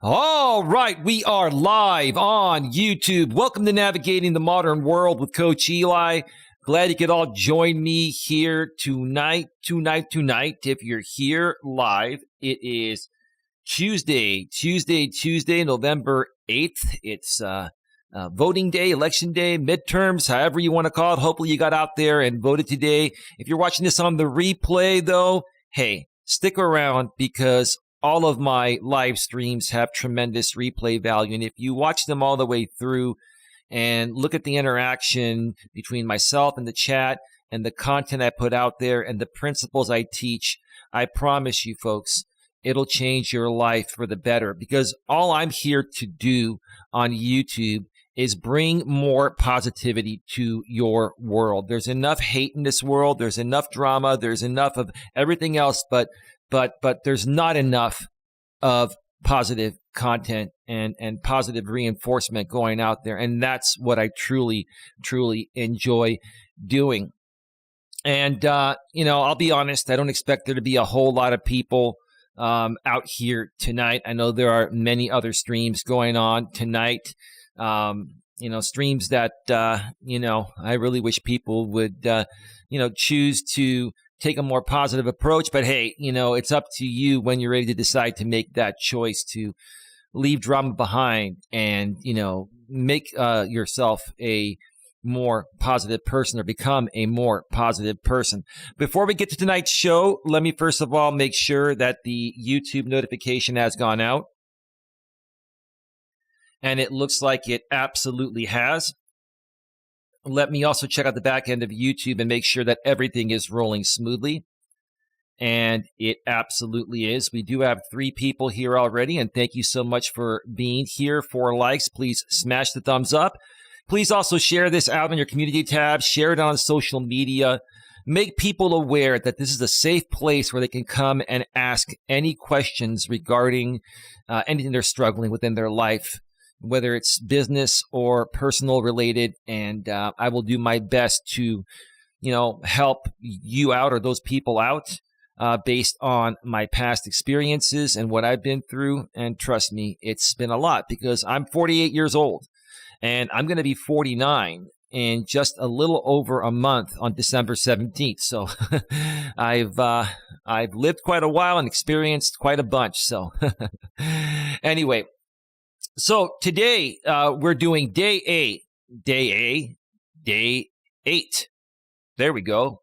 All right, we are live on YouTube. Welcome to Navigating the Modern World with Coach Eli. Glad you could all join me here tonight. If you're here live, it is Tuesday, November 8th. It's voting day, election day, midterms, however you want to call it. Hopefully you got out there and voted today. If you're watching this on the replay, though, hey, stick around because all of my live streams have tremendous replay value. And if you watch them all the way through and look at the interaction between myself and the chat and the content I put out there and the principles I teach, I promise you folks, it'll change your life for the better, because all I'm here to do on YouTube is bring more positivity to your world. There's enough hate in this world. There's enough drama. There's enough of everything else, but there's not enough of positive content and positive reinforcement going out there. And that's what I truly enjoy doing. And, I'll be honest, I don't expect there to be a whole lot of people out here tonight. I know there are many other streams going on tonight. Streams that, I really wish people would, choose to take a more positive approach. But hey, it's up to you when you're ready to decide to make that choice to leave drama behind and, make yourself a more positive person or become a more positive person. Before we get to tonight's show, let me first of all make sure that the YouTube notification has gone out. And it looks like it absolutely has. Let me also check out the back end of YouTube and make sure that everything is rolling smoothly. And it absolutely is. We do have 3 people here already, and thank you so much for being here. 4 likes. Please smash the thumbs up. Please also share this out on your community tab. Share it on social media. Make people aware that this is a safe place where they can come and ask any questions regarding anything they're struggling with in their life, whether it's business or personal related. And I will do my best to, help you out or those people out based on my past experiences and what I've been through. And trust me, it's been a lot, because I'm 48 years old and I'm going to be 49 in just a little over a month on December 17th. So I've lived quite a while and experienced quite a bunch. So anyway, so today we're doing day 8. Day 8. There we go.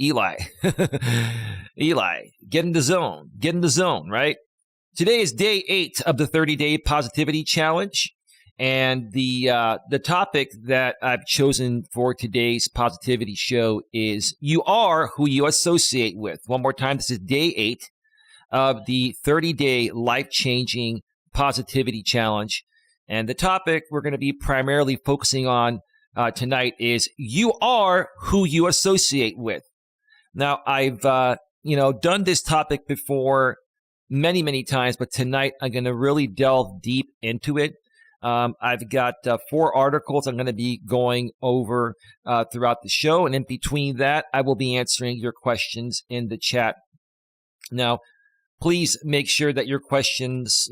Eli. Eli, get in the zone, right? Today is day 8 of the 30-day positivity challenge. And the topic that I've chosen for today's positivity show is you are who you associate with. One more time, this is day 8 of the 30-day life-changing positivity challenge. And the topic we're going to be primarily focusing on tonight is you are who you associate with. Now, I've done this topic before many times, but tonight I'm going to really delve deep into it. I've got 4 articles I'm going to be going over throughout the show, and in between that, I will be answering your questions in the chat. Now, please make sure that your questions,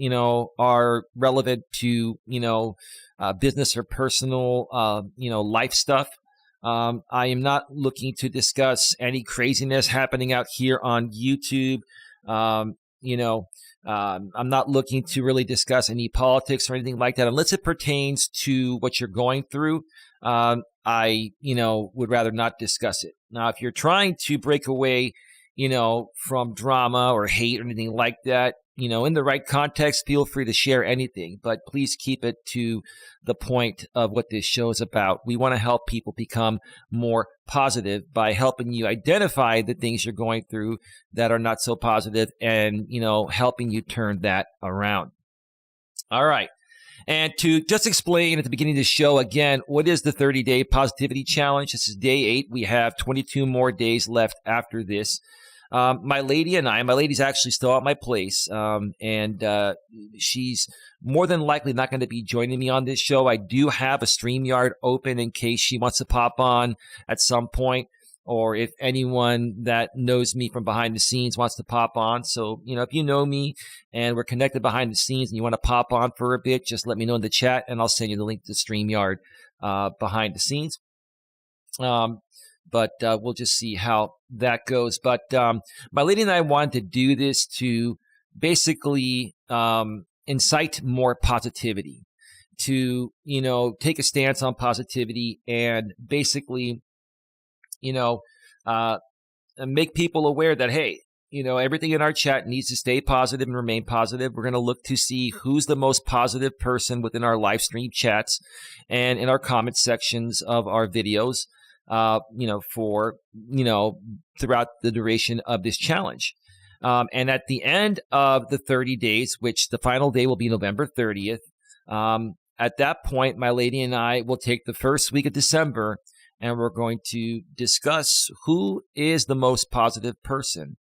are relevant to, business or personal, life stuff. I am not looking to discuss any craziness happening out here on YouTube. I'm not looking to really discuss any politics or anything like that, unless it pertains to what you're going through. I would rather not discuss it. Now, if you're trying to break away, from drama or hate or anything like that, in the right context, feel free to share anything, but please keep it to the point of what this show is about. We want to help people become more positive by helping you identify the things you're going through that are not so positive and, helping you turn that around. All right. And to just explain at the beginning of the show, again, what is the 30-day positivity challenge? This is day 8. We have 22 more days left after this. My lady's actually still at my place, and she's more than likely not going to be joining me on this show. I do have a StreamYard open in case she wants to pop on at some point. or if anyone that knows me from behind the scenes wants to pop on. So, if you know me and we're connected behind the scenes and you want to pop on for a bit, just let me know in the chat and I'll send you the link to StreamYard behind the scenes. But we'll just see how that goes. But my lady and I wanted to do this to basically incite more positivity, to, take a stance on positivity and basically, make people aware that, hey, everything in our chat needs to stay positive and remain positive. We're going to look to see who's the most positive person within our live stream chats and in our comment sections of our videos, for, throughout the duration of this challenge. And at the end of the 30 days, which the final day will be November 30th, at that point, my lady and I will take the first week of December and we're going to discuss who is the most positive person.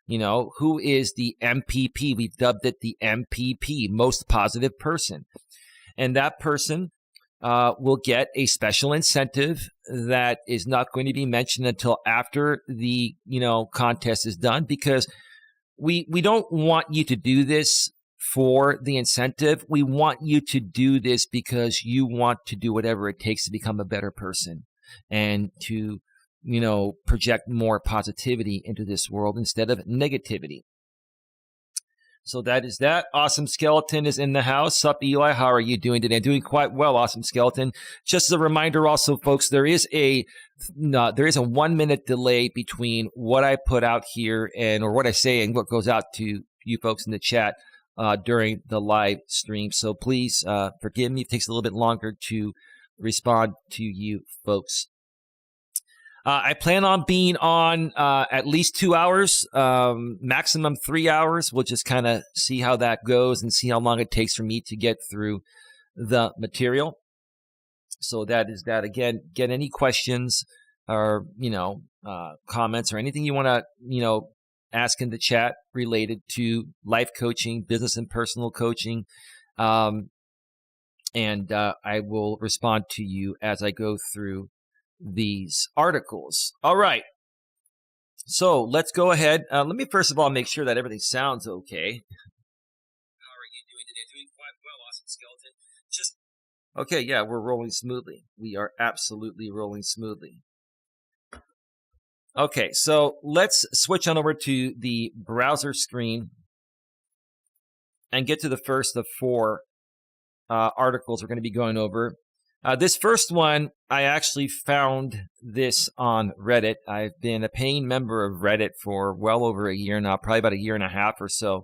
Who is the MPP? We've dubbed it the MPP, most positive person. And that person will get a special incentive that is not going to be mentioned until after the, contest is done, because we don't want you to do this for the incentive. We want you to do this because you want to do whatever it takes to become a better person and to, project more positivity into this world instead of negativity. So that is that. Awesome Skeleton is in the house. Sup, Eli? How are you doing today? Doing quite well, Awesome Skeleton. Just as a reminder also, folks, there is a 1 minute delay between what I put out here or what I say and what goes out to you folks in the chat during the live stream. So please forgive me. It takes a little bit longer to respond to you folks. I plan on being on at least 2 hours, maximum 3 hours. We'll just kind of see how that goes and see how long it takes for me to get through the material. So that is that. Again, get any questions or, comments or anything you want to, ask in the chat related to life coaching, business and personal coaching. And I will respond to you as I go through these articles. All right. So let's go ahead. Let me first of all make sure that everything sounds okay. How are you doing today? Doing quite well, Awesome Skeleton. Okay, yeah, we're rolling smoothly. We are absolutely rolling smoothly. Okay, so let's switch on over to the browser screen and get to the first of 4 articles we're going to be going over. This first one, I actually found this on Reddit. I've been a paying member of Reddit for well over a year now, probably about a year and a half or so.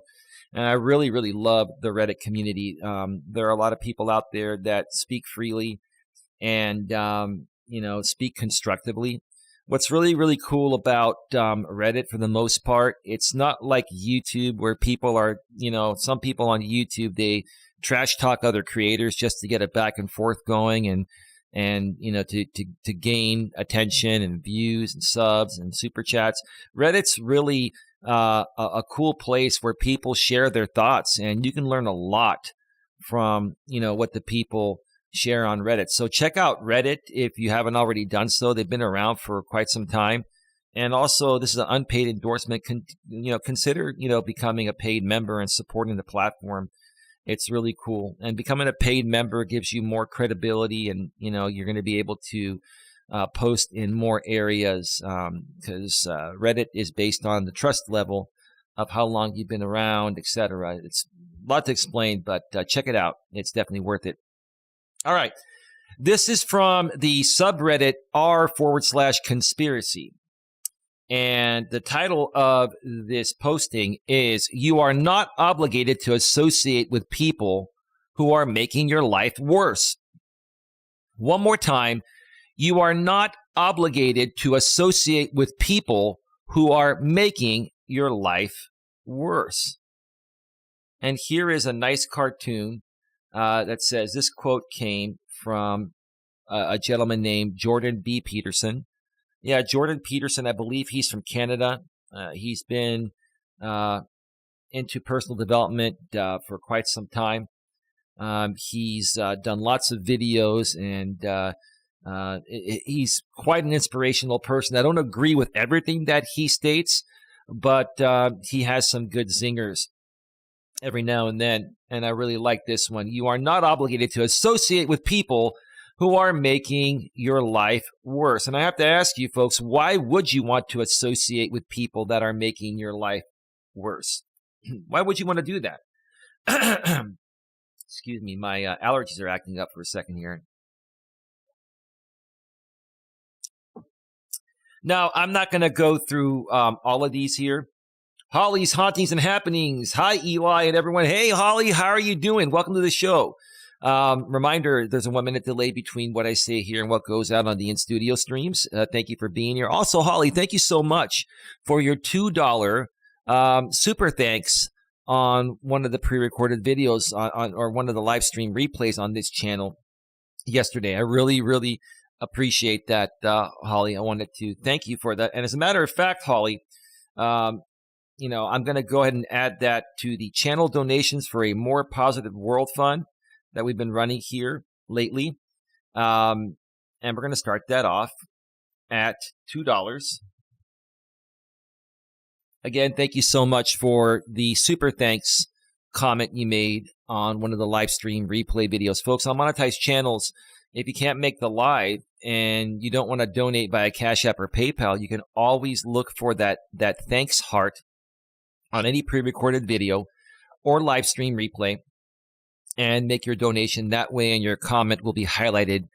And I really, really love the Reddit community. There are a lot of people out there that speak freely and, speak constructively. What's really, really cool about Reddit, for the most part, it's not like YouTube where people are, some people on YouTube, they trash talk other creators just to get a back and forth going and to gain attention and views and subs and super chats. Reddit's really a cool place where people share their thoughts, and you can learn a lot from what the people share on Reddit. So check out Reddit if you haven't already done so. They've been around for quite some time. And also, this is an unpaid endorsement. Consider becoming a paid member and supporting the platform. It's really cool. And becoming a paid member gives you more credibility, and you're going to be able to post in more areas because Reddit is based on the trust level of how long you've been around, etc. It's a lot to explain, but check it out. It's definitely worth it. All right. This is from the subreddit r/conspiracy. And the title of this posting is, "You are not obligated to associate with people who are making your life worse." One more time, you are not obligated to associate with people who are making your life worse. And here is a nice cartoon that says, this quote came from a gentleman named Jordan B. Peterson. Yeah, Jordan Peterson, I believe he's from Canada. He's been into personal development for quite some time. He's done lots of videos and He's quite an inspirational person. I don't agree with everything that he states, but he has some good zingers every now and then. And I really like this one. You are not obligated to associate with people who are making your life worse. And I have to ask you folks, why would you want to associate with people that are making your life worse? Why would you want to do that? Excuse me, my allergies are acting up for a second here. Now, I'm not going to go through all of these here. Holly's Hauntings and Happenings. Hi, Eli and everyone. Hey, Holly, how are you doing? Welcome to the show. Reminder, there's a 1 minute delay between what I say here and what goes out on the in-studio streams. Thank you for being here. Also, Holly, thank you so much for your $2 super thanks on one of the pre-recorded videos or one of the live stream replays on this channel yesterday. I really, really appreciate that, Holly. I wanted to thank you for that. And as a matter of fact, Holly, I'm going to go ahead and add that to the channel donations for a More Positive World Fund that we've been running here lately. And we're going to start that off at $2. Again, thank you so much for the super thanks comment you made on one of the live stream replay videos. Folks, on monetized channels, if you can't make the live and you don't want to donate via Cash App or PayPal, you can always look for that thanks heart on any pre-recorded video or live stream replay and make your donation that way, and your comment will be highlighted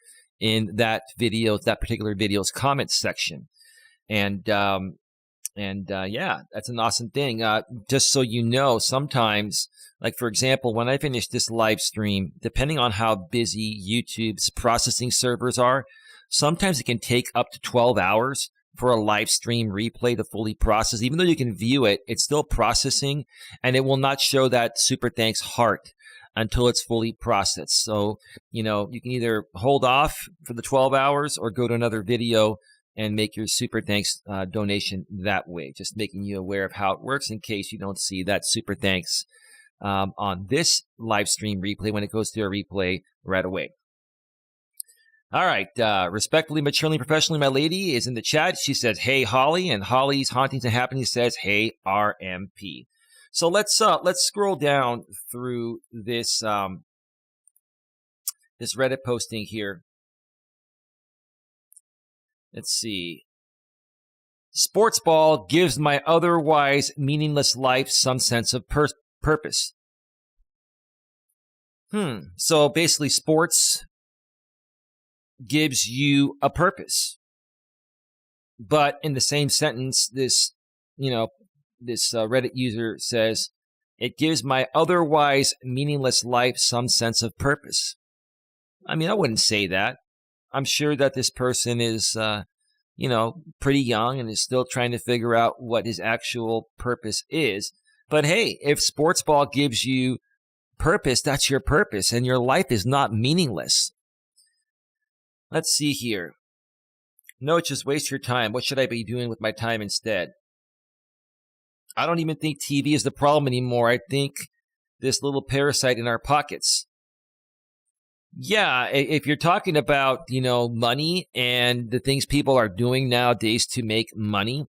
in that particular video's comments section. And yeah, that's an awesome thing. Just so you know, sometimes, like for example, when I finish this live stream, depending on how busy YouTube's processing servers are, sometimes it can take up to 12 hours for a live stream replay to fully process. Even though you can view it, it's still processing, and it will not show that super thanks heart until it's fully processed. So, you can either hold off for the 12 hours or go to another video and make your super thanks donation that way. Just making you aware of how it works in case you don't see that super thanks on this live stream replay when it goes to a replay right away. All right. Respectfully, maturely, professionally, my lady is in the chat. She says, hey, Holly, and Holly's Hauntings and Happenings says, hey, RMP. So let's scroll down through this this Reddit posting here. Let's see. Sports ball gives my otherwise meaningless life some sense of purpose. So basically, sports gives you a purpose. But in the same sentence, this Reddit user says, it gives my otherwise meaningless life some sense of purpose. I mean, I wouldn't say that. I'm sure that this person is, pretty young and is still trying to figure out what his actual purpose is. But hey, if sports ball gives you purpose, that's your purpose, and your life is not meaningless. Let's see here. No, just waste your time. What should I be doing with my time instead? I don't even think TV is the problem anymore. I think this little parasite in our pockets. Yeah, if you're talking about, money and the things people are doing nowadays to make money,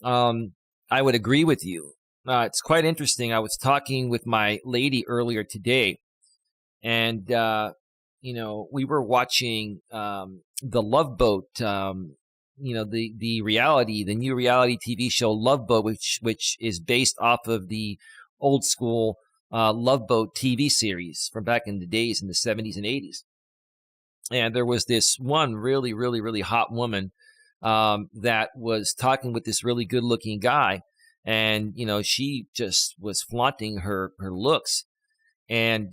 I would agree with you. It's quite interesting. I was talking with my lady earlier today, and, we were watching the Love Boat, the new reality TV show Love Boat, which is based off of the old school Love Boat TV series from back in the days in the 70s and 80s. And there was this one really, really, really hot woman that was talking with this really good looking guy. And, she just was flaunting her looks. And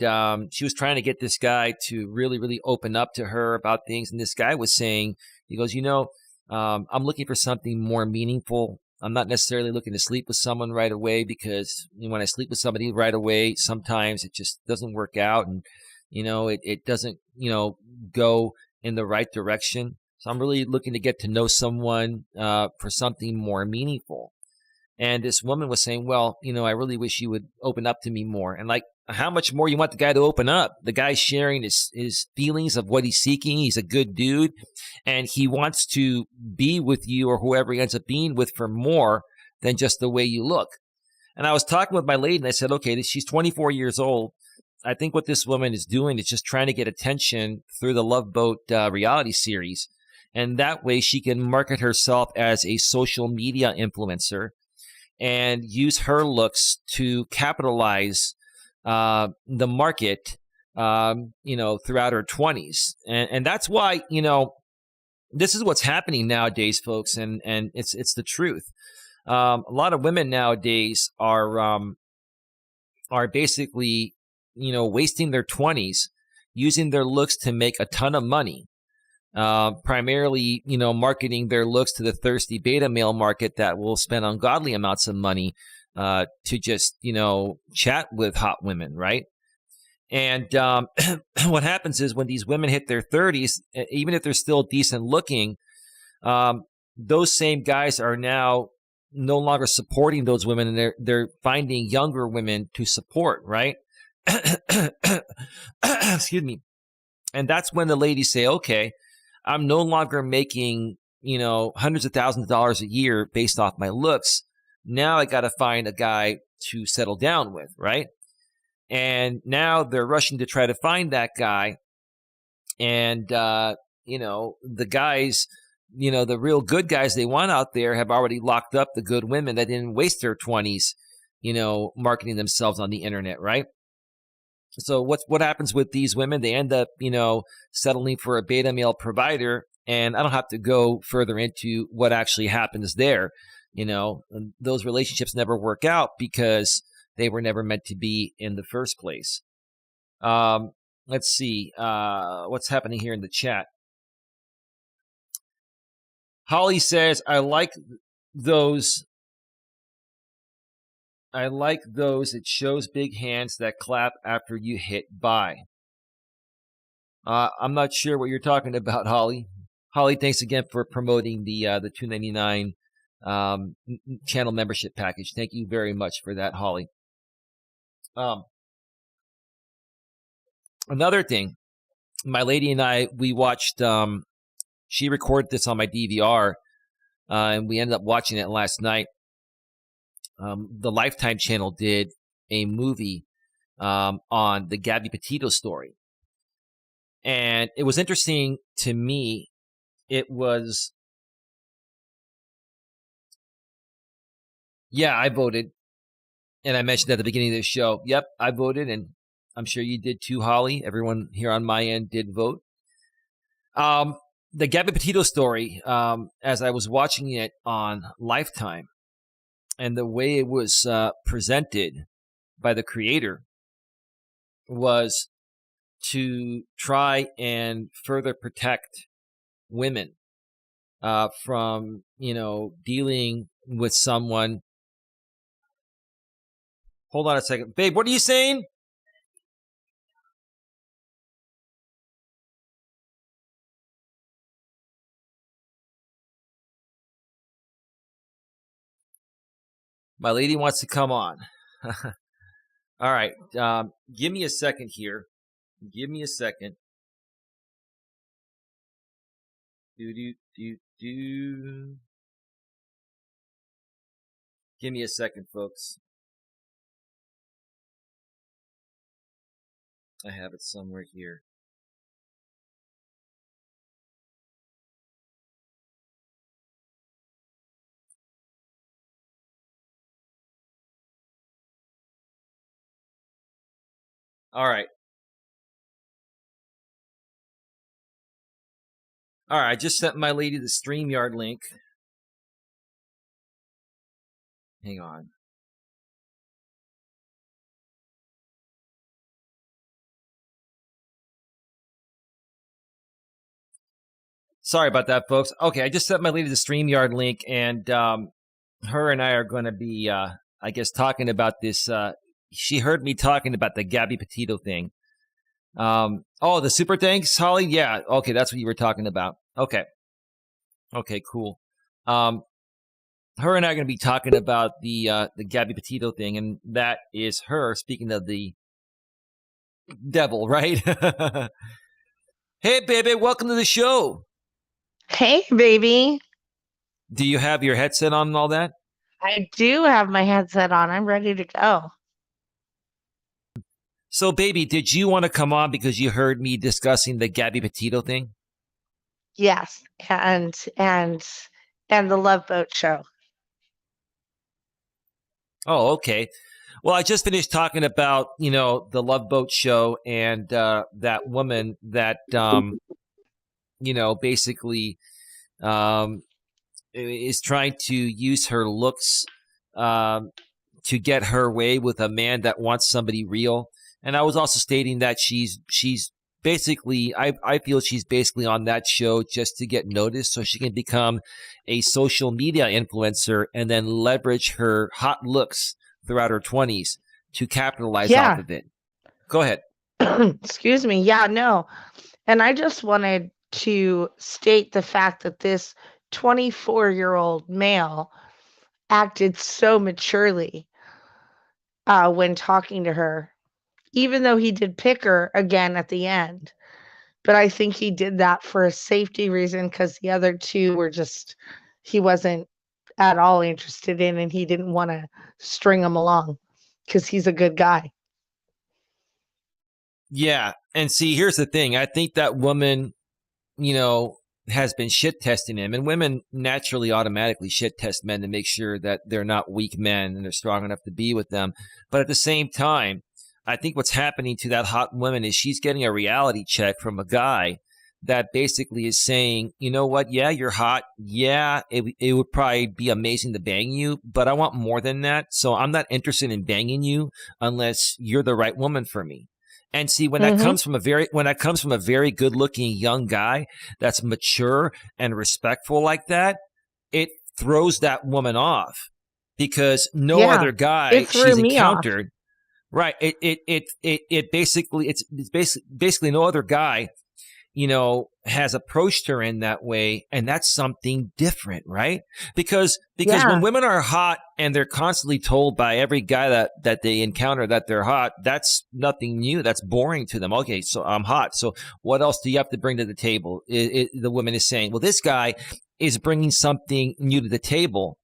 she was trying to get this guy to really, really open up to her about things. And this guy was saying, he goes, I'm looking for something more meaningful. I'm not necessarily looking to sleep with someone right away, because when I sleep with somebody right away, sometimes it just doesn't work out, and it doesn't go in the right direction. So I'm really looking to get to know someone for something more meaningful. And this woman was saying, well, I really wish you would open up to me more. And like, how much more you want the guy to open up? The guy's sharing his feelings of what he's seeking. He's a good dude, and he wants to be with you or whoever he ends up being with for more than just the way you look. And I was talking with my lady, and I said, okay, she's 24 years old. I think what this woman is doing is just trying to get attention through the Love Boat reality series. And that way she can market herself as a social media influencer and use her looks to capitalize the market, throughout her 20s. And that's why, this is what's happening nowadays, folks. And it's the truth. A lot of women nowadays are basically, wasting their 20s, using their looks to make a ton of money. Primarily, marketing their looks to the thirsty beta male market that will spend ungodly amounts of money to just, chat with hot women, right? And what happens is when these women hit their 30s, even if they're still decent looking, those same guys are now no longer supporting those women, and they're finding younger women to support, right? Excuse me. And that's when the ladies say, okay, I'm no longer making, hundreds of thousands of dollars a year based off my looks. Now I got to find a guy to settle down with, right? And now they're rushing to try to find that guy. And, the guys, the real good guys they want out there have already locked up the good women that didn't waste their 20s, marketing themselves on the internet, right? So what happens with these women? They end up, settling for a beta male provider. And I don't have to go further into what actually happens there. Those relationships never work out because they were never meant to be in the first place. Let's see what's happening here in the chat. Holly says, I like those. It shows big hands that clap after you hit buy. I'm not sure what you're talking about, Holly. Holly, thanks again for promoting the $2.99 channel membership package. Thank you very much for that, Holly. Another thing, my lady and I, we watched. She recorded this on my DVR, and we ended up watching it last night. The Lifetime channel did a movie on the Gabby Petito story. And it was interesting to me. It was, I voted. And I mentioned at the beginning of the show, yep, I voted. And I'm sure you did too, Holly. Everyone here on my end did vote. The Gabby Petito story, as I was watching it on Lifetime, and the way it was presented by the creator was to try and further protect women from, dealing with someone. Hold on a second. Babe, what are you saying? My lady wants to come on. All right. Give me a second here. Give me a second. Give me a second, folks. I have it somewhere here. All right. I just sent my lady the StreamYard link. Hang on. Sorry about that, folks. Okay, I just sent my lady the StreamYard link, and her and I are going to be, I guess, talking about this. She heard me talking about the Gabby Petito thing. The super thanks, Holly? Yeah, okay, that's what you were talking about. Okay, cool. her and I are going to be talking about the Gabby Petito thing, and that is her speaking of the devil, right? Hey, baby, welcome to the show. Hey, baby. Do you have your headset on and all that? I do have my headset on. I'm ready to go. So, baby, did you want to come on because you heard me discussing the Gabby Petito thing? Yes, and the Love Boat show. Oh, okay. Well, I just finished talking about the Love Boat show and that woman that basically um, is trying to use her looks um, to get her way with a man that wants somebody real. And I was also stating that she's basically I feel she's basically on that show just to get noticed so she can become a social media influencer and then leverage her hot looks throughout her 20s to capitalize off Yeah. of it. Go ahead. Excuse me. Yeah, no. And I just wanted to state the fact that this 24-year-old male acted so maturely when talking to her, even though he did pick her again at the end. But I think he did that for a safety reason because the other two were just, he wasn't at all interested in, and he didn't want to string them along because he's a good guy. Yeah. And see, here's the thing. I think that woman, you know, has been shit testing him. And women naturally automatically shit test men to make sure that they're not weak men and they're strong enough to be with them. But at the same time, I think what's happening to that hot woman is she's getting a reality check from a guy that basically is saying, you know what? Yeah, you're hot. Yeah, it would probably be amazing to bang you, but I want more than that. So I'm not interested in banging you unless you're the right woman for me. And see, Mhm. when that comes from a very good looking young guy that's mature and respectful like that, it throws that woman off because no Yeah. other It guy threw she's me off. encountered. Right. It basically it's basically no other guy has approached her in that way, and that's something different, right? Because when Yeah. women are hot and they're constantly told by every guy that they encounter that they're hot, that's nothing new. That's boring to them. Okay, so I'm hot. So what else do you have to bring to the table? The woman is saying, well, this guy is bringing something new to the table,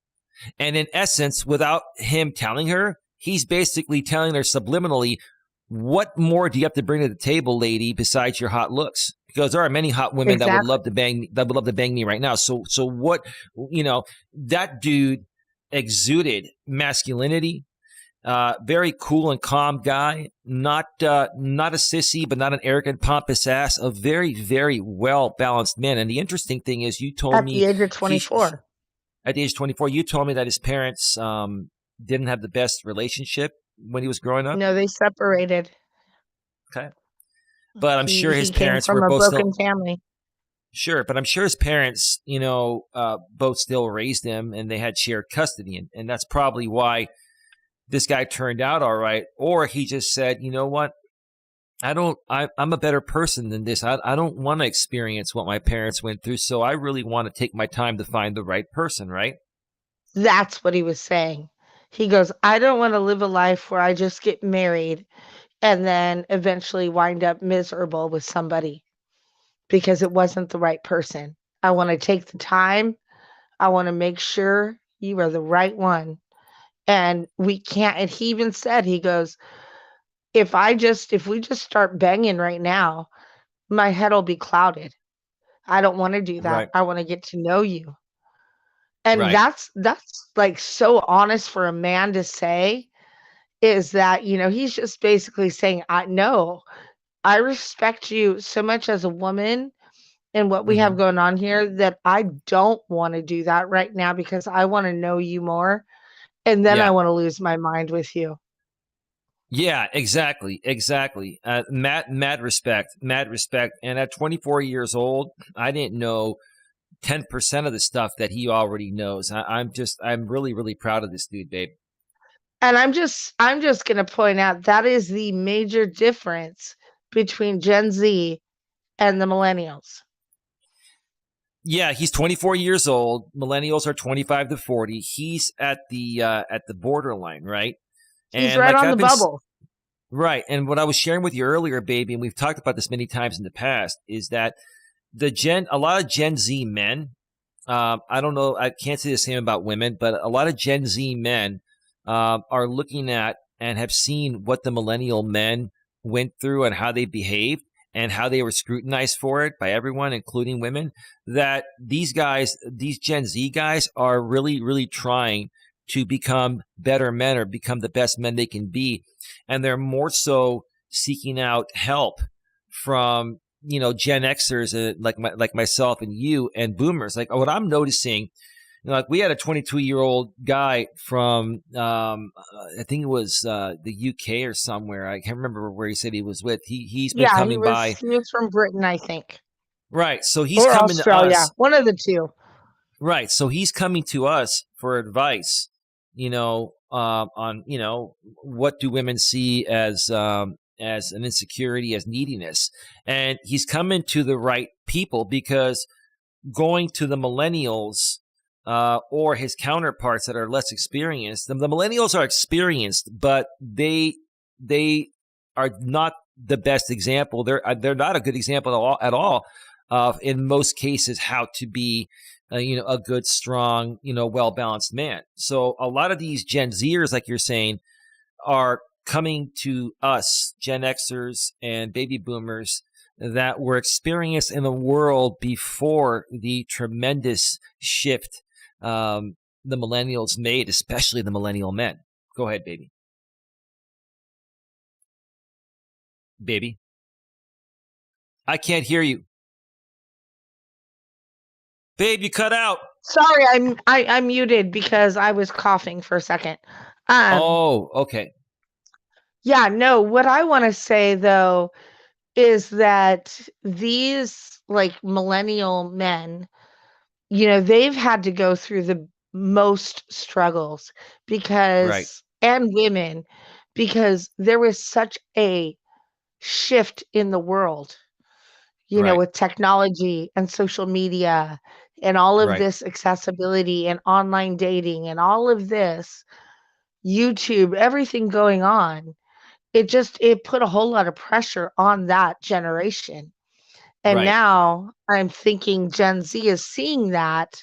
and in essence, without him telling her, he's basically telling her subliminally, what more do you have to bring to the table, lady, besides your hot looks? Because there are many hot women that would Exactly. love to bang me, that would love to bang me right now. So what, that dude exuded masculinity, very cool and calm guy, not a sissy, but not an arrogant, pompous ass, a very, very well balanced man. And the interesting thing is, you told At me the age of he 24. at the age of 24, you told me that his parents didn't have the best relationship when he was growing up. No, they separated. Okay. But I'm sure his He came parents from were a both broken still, family. sure, but I'm sure his parents, both still raised him and they had shared custody. And that's probably why this guy turned out all right. Or he just said, you know what? I'm a better person than this. I don't want to experience what my parents went through. So I really want to take my time to find the right person, right? That's what he was saying. He goes, I don't want to live a life where I just get married and then eventually wind up miserable with somebody because it wasn't the right person. I want to take the time. I want to make sure you are the right one. And we can't, and he even said, he goes, if we just start banging right now, my head will be clouded. I don't want to do that. Right. I want to get to know you. And Right. that's like so honest for a man to say, is that, he's just basically saying, I know I respect you so much as a woman and what we have Hmm. going on here that I don't want to do that right now because I want to know you more. And then I Yeah. want to lose my mind with you. Yeah, exactly, exactly. Mad respect, mad respect. And at 24 years old, I didn't know 10% of the stuff that he already knows. I'm really, really proud of this dude, babe. And I'm just going to point out that is the major difference between Gen Z and the millennials. Yeah, he's 24 years old. Millennials are 25 to 40. He's at the borderline, right? He's And right like on the I've been bubble. right, and what I was sharing with you earlier, baby, and we've talked about this many times in the past, is that a lot of Gen Z men. I don't know. I can't say the same about women, but a lot of Gen Z men are looking at and have seen what the millennial men went through and how they behaved and how they were scrutinized for it by everyone, including women. That these guys, these Gen Z guys, are really, really trying to become better men or become the best men they can be, and they're more so seeking out help from Gen Xers like myself and you and boomers. Like what I'm noticing, like we had a 22-year-old guy from I think it was the UK or somewhere. I can't remember where he said he was with. He's been Yeah, coming by. he was from Britain, I think. Right. So he's Or coming to Australia. us. One of the two. Right. So he's coming to us for advice, on, what do women see as an insecurity, as neediness. And he's coming to the right people, because going to the millennials or his counterparts that are less experienced, the millennials are experienced, but they are not the best example. They're not a good example at all of, in most cases, how to be a good, strong, well-balanced man. So a lot of these Gen Zers, like you're saying, are coming to us, Gen Xers and baby boomers, that were experienced in the world before the tremendous shift the millennials made, especially the millennial men. Go ahead, baby. Baby. I can't hear you. Babe, you cut out. Sorry, I muted because I was coughing for a second. Oh, okay. Yeah, no, what I want to say though is that these like millennial men, they've had to go through the most struggles Right, and women, because there was such a shift in the world, right, with technology and social media and all of right. this accessibility and online dating and all of this YouTube, everything going on. It put a whole lot of pressure on that generation. And Right. now I'm thinking Gen Z is seeing that,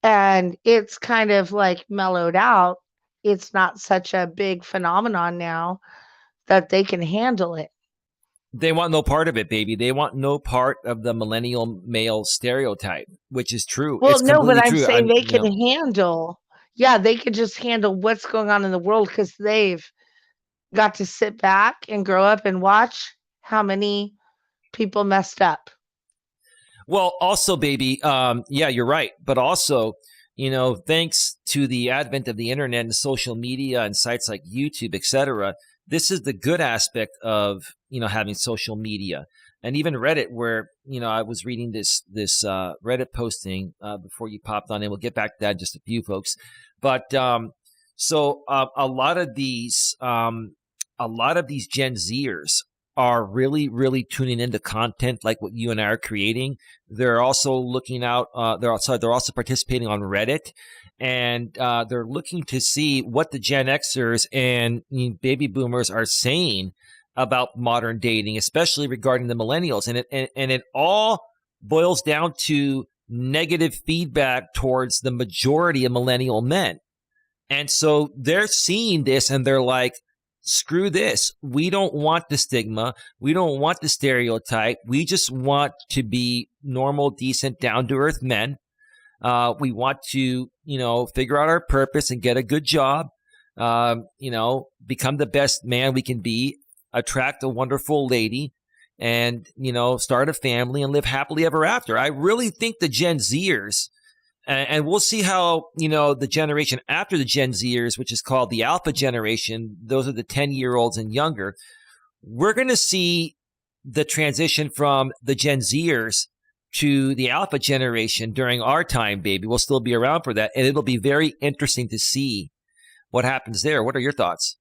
and it's kind of like mellowed out. It's not such a big phenomenon now that they can handle it. They want no part of it, baby. They want no part of the millennial male stereotype, which is true. Well, It's no, but completely I'm true. saying they can handle, yeah, they could just handle what's going on in the world because they've got to sit back and grow up and watch how many people messed up. Well, also, baby, yeah, you're right. But also, thanks to the advent of the internet and social media and sites like YouTube, etc., this is the good aspect of having social media and even Reddit, where I was reading this Reddit posting before you popped on, and we'll get back to that in just a few, folks. But a lot of these Gen Zers are really, really tuning into content like what you and I are creating. They're also looking out. They're also participating on Reddit, and they're looking to see what the Gen Xers and baby boomers are saying about modern dating, especially regarding the millennials. And it all boils down to negative feedback towards the majority of millennial men. And so they're seeing this and they're like, screw this. We don't want the stigma. We don't want the stereotype. We just want to be normal, decent, down to earth men. We want to, figure out our purpose and get a good job. Become the best man we can be, attract a wonderful lady, and, start a family and live happily ever after. I really think the Gen Zers, and we'll see how, the generation after the Gen Zers, which is called the Alpha generation, those are the 10-year-olds and younger, we're going to see the transition from the Gen Zers to the Alpha generation during our time, baby. We'll still be around for that. And it'll be very interesting to see what happens there. What are your thoughts?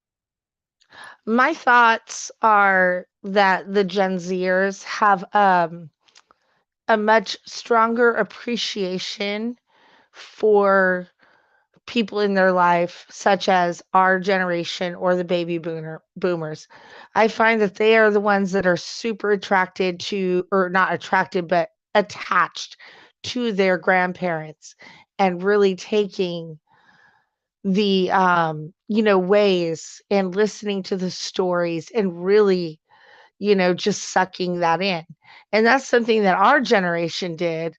My thoughts are that the Gen Zers have a much stronger appreciation for people in their life, such as our generation or the boomers. I find that they are the ones that are super attracted to, or not attracted, but attached to their grandparents and really taking the ways and listening to the stories and really, just sucking that in. And that's something that our generation did,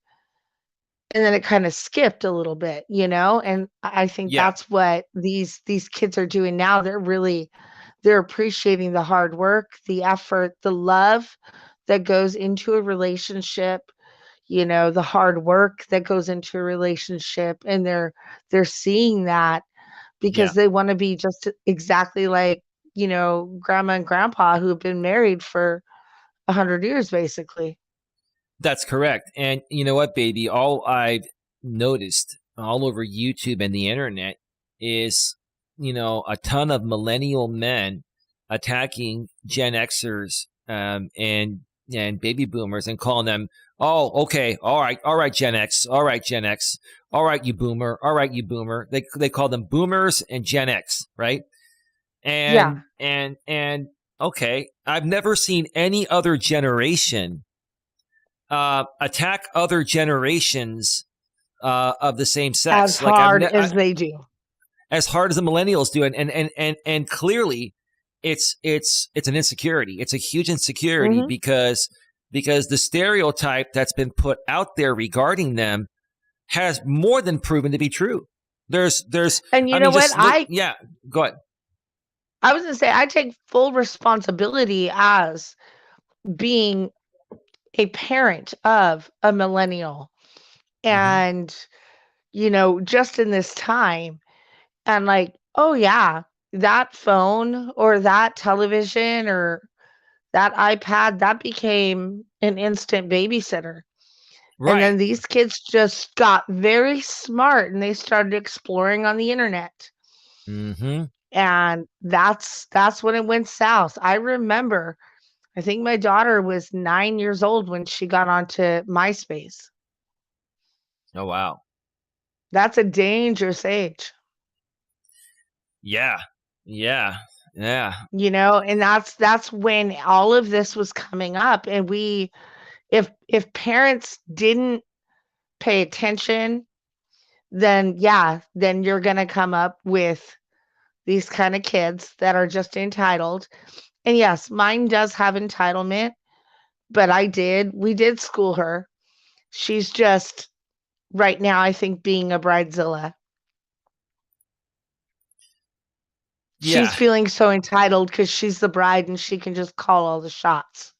and then it kinda skipped a little bit, and I think Yeah. that's what these kids are doing now. They're appreciating the hard work, the effort, the love that goes into a relationship, the hard work that goes into a relationship, and they're seeing that Yeah. because they wanna be just exactly like, grandma and grandpa who have been married for 100 years, basically. That's correct. And you know what, baby? All I've noticed all over YouTube and the internet is, a ton of millennial men attacking Gen Xers and baby boomers and calling them, oh, okay, all right, Gen X, all right, Gen X, all right, you boomer, all right, you boomer. They call them boomers and Gen X, right? Yeah, And okay, I've never seen any other generation attack other generations of the same as sex, like hard as they do. as hard as the millennials do, and clearly, it's an insecurity. It's a huge insecurity Mhm. because the stereotype that's been put out there regarding them has more than proven to be true. There's And you I know mean, what? just look. Yeah, go ahead. I was gonna say I take full responsibility as being a parent of a millennial Hmm. and, just in this time and like, oh yeah, that phone or that television or that iPad, that became an instant babysitter. And Right. then these kids just got very smart and they started exploring on the internet. Hmm. And that's when it went south. I remember, I think my daughter was 9 years old when she got onto MySpace. Oh wow. That's a dangerous age, Yeah. Yeah. Yeah. and that's when all of this was coming up, and if parents didn't pay attention, then yeah, then you're gonna come up with these kind of kids that are just entitled. And yes, mine does have entitlement, but we did school her. She's just right now, I think, being a bridezilla. She's Yeah. feeling so entitled because she's the bride and she can just call all the shots.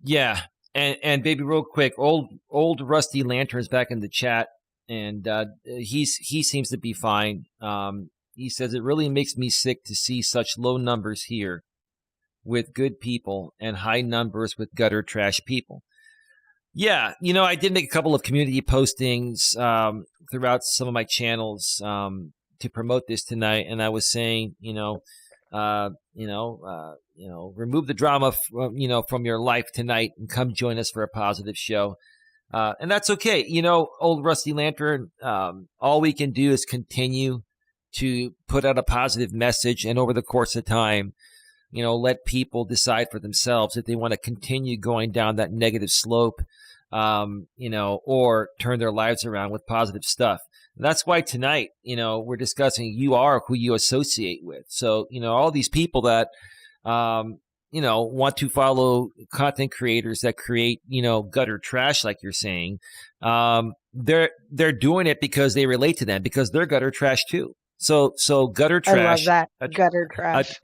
Yeah, and baby, real quick, old Rusty Lantern's back in the chat, and he seems to be fine. He says it really makes me sick to see such low numbers here with good people and high numbers with gutter trash people. Yeah, I did make a couple of community postings throughout some of my channels to promote this tonight, and I was saying, remove the drama, from your life tonight, and come join us for a positive show. And that's okay. Old Rusty Lantern. All we can do is continue to put out a positive message, and over the course of time, let people decide for themselves if they want to continue going down that negative slope, or turn their lives around with positive stuff. And that's why tonight, we're discussing you are who you associate with. So, all these people that, want to follow content creators that create, gutter trash, like you're saying, they're doing it because they relate to them because they're gutter trash too. So gutter I love trash, that gutter uh, trash.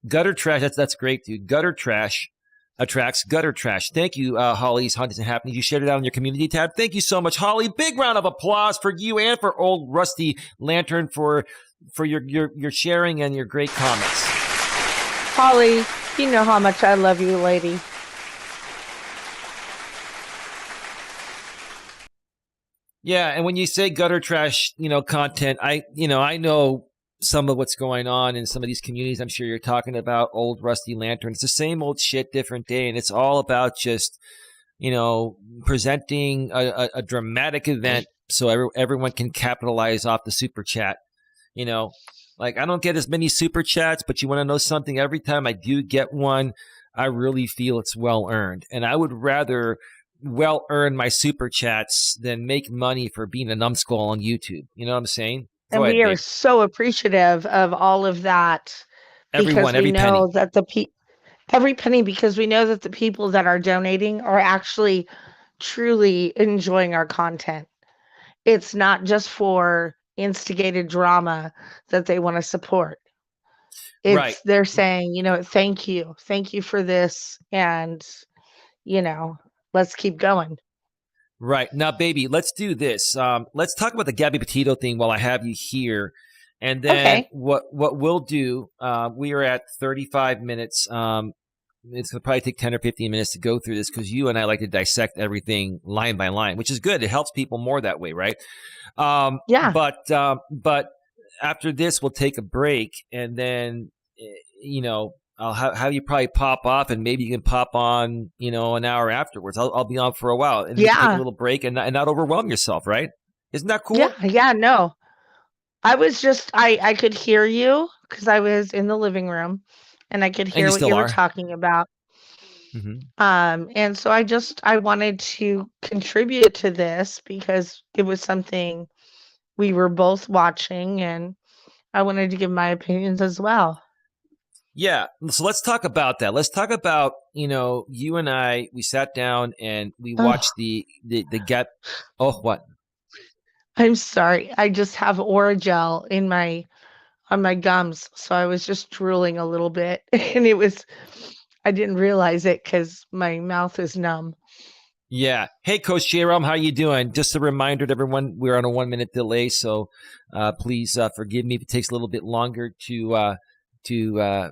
gutter trash. That's great, dude. Gutter trash attracts gutter trash. Thank you, Holly's Hunters and Happenings. You shared it out on your community tab. Thank you so much, Holly. Big round of applause for you and for old Rusty Lantern for your sharing and your great comments. Holly, you know how much I love you, lady. Yeah, and when you say gutter trash, content, I know some of what's going on in some of these communities. I'm sure you're talking about old Rusty Lantern. It's the same old shit, different day, and it's all about just you know, presenting a dramatic event so everyone can capitalize off the super chat. You know, like I don't get as many super chats, but you want to know something? Every time I do get one, I really feel it's well earned. And I would rather well earn my super chats than make money for being a numbskull on YouTube. You know what I'm saying? Go And ahead, we are babe. so appreciative of all of that because Everyone, we every penny. know that every penny, because we know that the people that are donating are actually truly enjoying our content. It's not just for instigated drama that they want to support. Right. They're saying, thank you. Thank you for this. And, you know, let's keep going. Right. Now, baby, let's do this. Let's talk about the Gabby Petito thing while I have you here. And then Okay. what we'll do, we are at 35 minutes. It's going to probably take 10 or 15 minutes to go through this because you and I like to dissect everything line by line, which is good. It helps people more that way, right? Yeah. But after this, we'll take a break, and then you know I'll have you probably pop off, and maybe you can pop on, an hour afterwards. I'll be on for a while, and you can take a Yeah. little break and not overwhelm yourself, right? Isn't that Yeah. cool? Yeah. No, I could hear you because I was in the living room and I could And hear you what still you were are. talking about. Hmm. And so I wanted to contribute to this because it was something we were both watching and I wanted to give my opinions as well. Yeah. So let's talk about that. Let's talk about, you and I. We sat down and we Oh, watched the get. Oh, what? I'm sorry. I just have Oragel in my on my gums, so I was just drooling a little bit and I didn't realize it cuz my mouth is numb. Yeah. Hey, Coach Jerome, how you doing? Just a reminder to everyone, we're on a 1 minute delay, so please forgive me if it takes a little bit longer to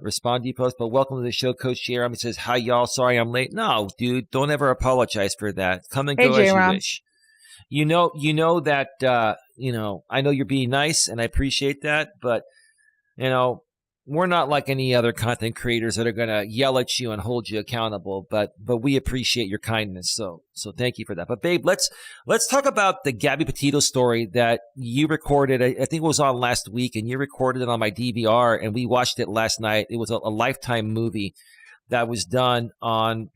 respond to you post. But welcome to the show, Coach Jerome. He says, "Hi, y'all. Sorry I'm late." No, dude, don't ever apologize for that. Come and Hey, go as you J-Ram. wish. You know that I know you're being nice, and I appreciate that, but you know, we're not like any other content creators that are going to yell at you and hold you accountable, but we appreciate your kindness. So thank you for that. But babe, let's talk about the Gabby Petito story that you recorded. I think it was on last week, and you recorded it on my DVR, and we watched it last night. It was a Lifetime movie that was done on,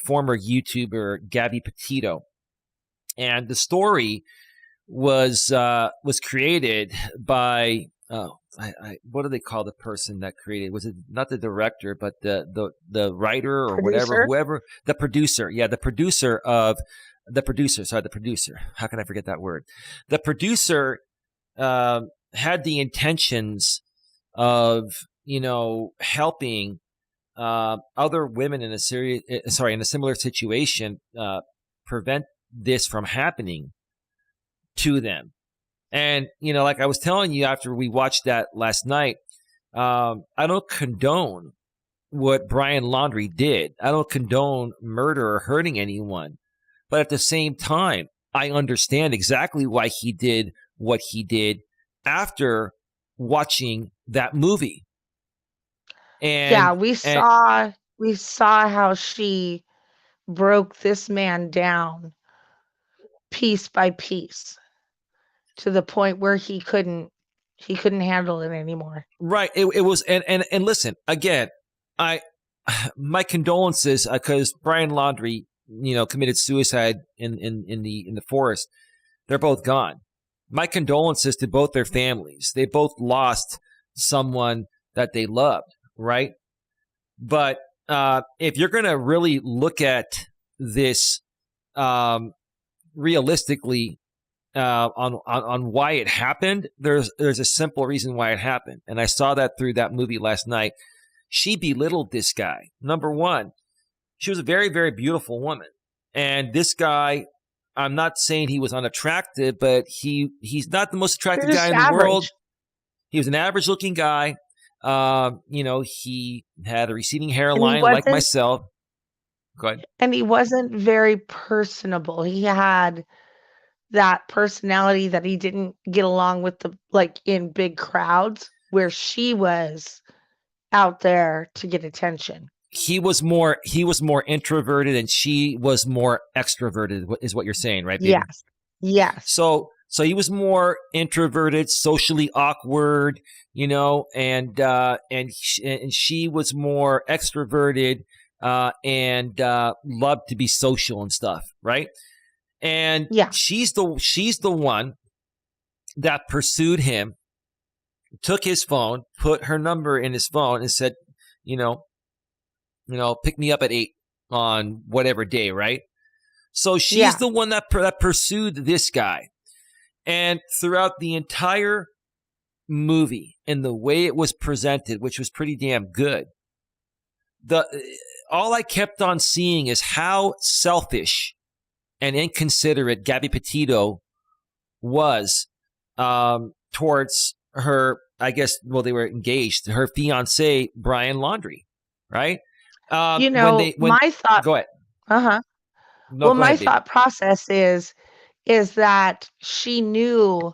former YouTuber Gabby Petito. And the story was created by what do they call the person that created? Was it not the director, but the writer or whatever, Producer? whoever, the producer? Yeah, the producer. Sorry, the producer. How can I forget that word? The producer had the intentions of helping other women in in a similar situation prevent this from happening to them. And, like I was telling you after we watched that last night, I don't condone what Brian Laundrie did. I don't condone murder or hurting anyone. But at the same time, I understand exactly why he did what he did after watching that movie. Yeah, And, we and saw we saw how she broke this man down piece by piece to the point where he couldn't handle it anymore. right, it was, and listen, again, I, my condolences, because Brian Laundrie, committed suicide in the forest. They're both gone. My condolences to both their families. They both lost someone that they loved, right? But if you're going to really look at this um, realistically, on why it happened, there's a simple reason why it happened, and I saw that through that movie last night. She belittled this guy. Number one, she was a very, very beautiful woman. And this guy, I'm not saying he was unattractive, but he's not the most You're attractive guy just in the world. average. He was an average looking guy. He had a receding And he hairline like wasn't myself. Go ahead. and he wasn't very personable. He had that personality that he didn't get along with in big crowds where she was out there to get attention. he was more introverted and she was more extroverted, is what you're saying, right, baby? Yes. Yes. So he was more introverted, socially awkward, and she was more extroverted, and loved to be social and stuff, right? And Yeah. she's the one that pursued him, took his phone, put her number in his phone, and said, you know, pick me up at 8 on whatever day, right? So she's Yeah. the one that pursued this guy. And throughout the entire movie and the way it was presented, which was pretty damn good, the all I kept on seeing is how selfish and inconsiderate Gabby Petito was, towards her, I guess, well, they were engaged, her fiance, Brian Laundrie, right? When My thought, Go ahead. uh-huh. No, Well, go my ahead, baby. thought process is that she knew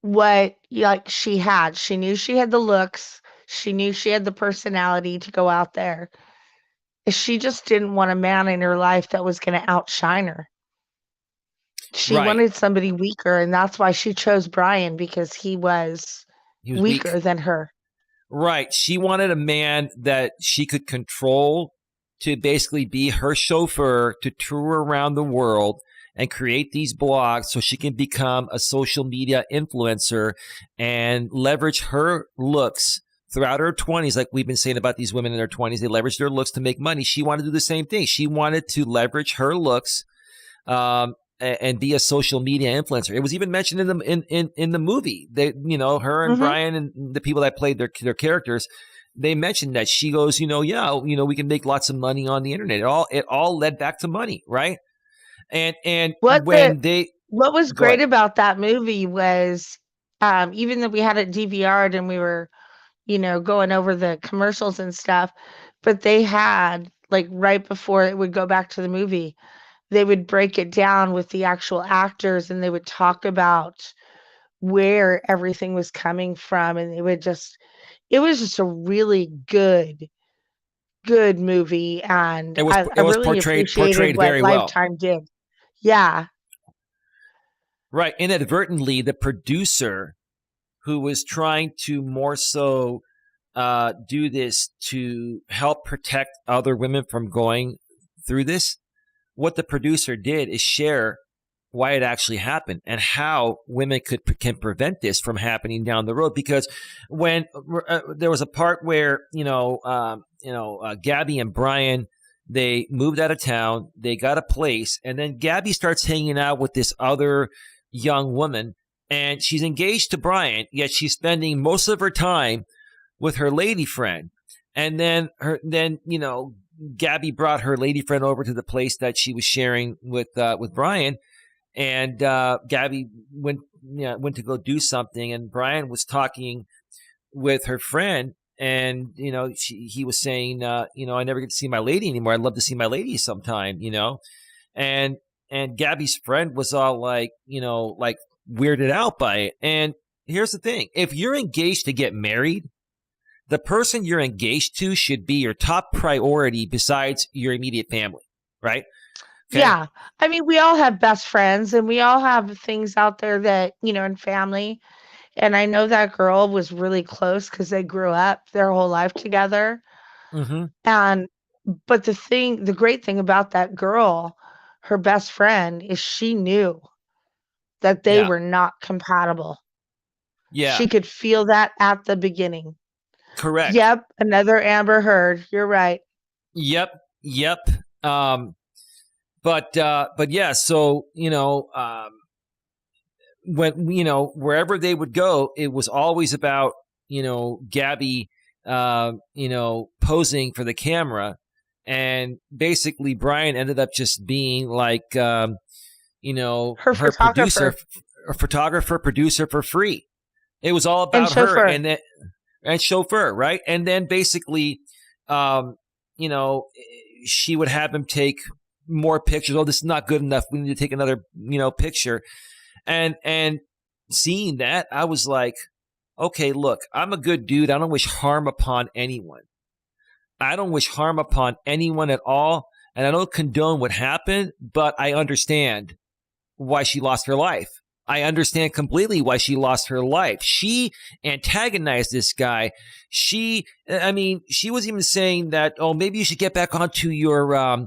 what like she had. She knew she had the looks. She knew she had the personality to go out there. She just didn't want a man in her life that was going to outshine her. She Right. wanted somebody weaker, and that's why she chose Brian, because he was He was weak. weaker than her. Right. She wanted a man that she could control to basically be her chauffeur to tour around the world and create these blogs so she can become a social media influencer and leverage her looks throughout her 20s. Like we've been saying about these women in their 20s, they leverage their looks to make money. She wanted to do the same thing. She wanted to leverage her looks, and be a social media influencer. It was even mentioned in the movie that, her and Mhm. Brian and the people that played their characters, they mentioned that she goes, yeah, we can make lots of money on the internet. It all led back to money, right? And What the when they what was go great ahead. about that movie was, even though we had it DVR'd and we were, going over the commercials and stuff, but they had, like, right before it would go back to the movie, they would break it down with the actual actors, and they would talk about where everything was coming from, and it was just a really good movie, and It was I it was really portrayed appreciated what very well. Lifetime did. Yeah. Right. Inadvertently, the producer, who was trying to more so do this to help protect other women from going through this, what the producer did is share why it actually happened and how women can prevent this from happening down the road. Because when there was a part where Gabby and Brian, they moved out of town, they got a place, and then Gabby starts hanging out with this other young woman, and she's engaged to Brian, yet she's spending most of her time with her lady friend. And then Gabby brought her lady friend over to the place that she was sharing with Brian, and Gabby went to go do something, and Brian was talking with her friend, and he was saying, I never get to see my lady anymore. I'd love to see my lady sometime, and Gabby's friend was all like, like weirded out by it. And here's the thing: if you're engaged to get married, the person you're engaged to should be your top priority besides your immediate family, right? Okay. Yeah. I mean, we all have best friends, and we all have things out there that, in family, and I know that girl was really close because they grew up their whole life together, Mm-hmm. and but the great thing about that girl, her best friend, is she knew that they Yeah. were not compatible. Yeah. She could feel that at the beginning. Correct. Yep, another Amber Heard, you're right. Yep. Yep. Um, but yeah. So when wherever they would go, it was always about Gabby, posing for the camera, and basically Brian ended up just being like Her her producer, photographer a photographer, producer for free. It was all and about her, chauffeur. and chauffeur, right? And then basically, um, you know, she would have him take more pictures. Oh, this is not good enough. We need to take another, picture. And seeing that, I was like, okay, look, I'm a good dude. I don't wish harm upon anyone. I don't wish harm upon anyone at all, and I don't condone what happened, but I understand why she lost her life. I understand completely why she lost her life. She antagonized this guy. She was even saying that, oh, maybe you should get back onto your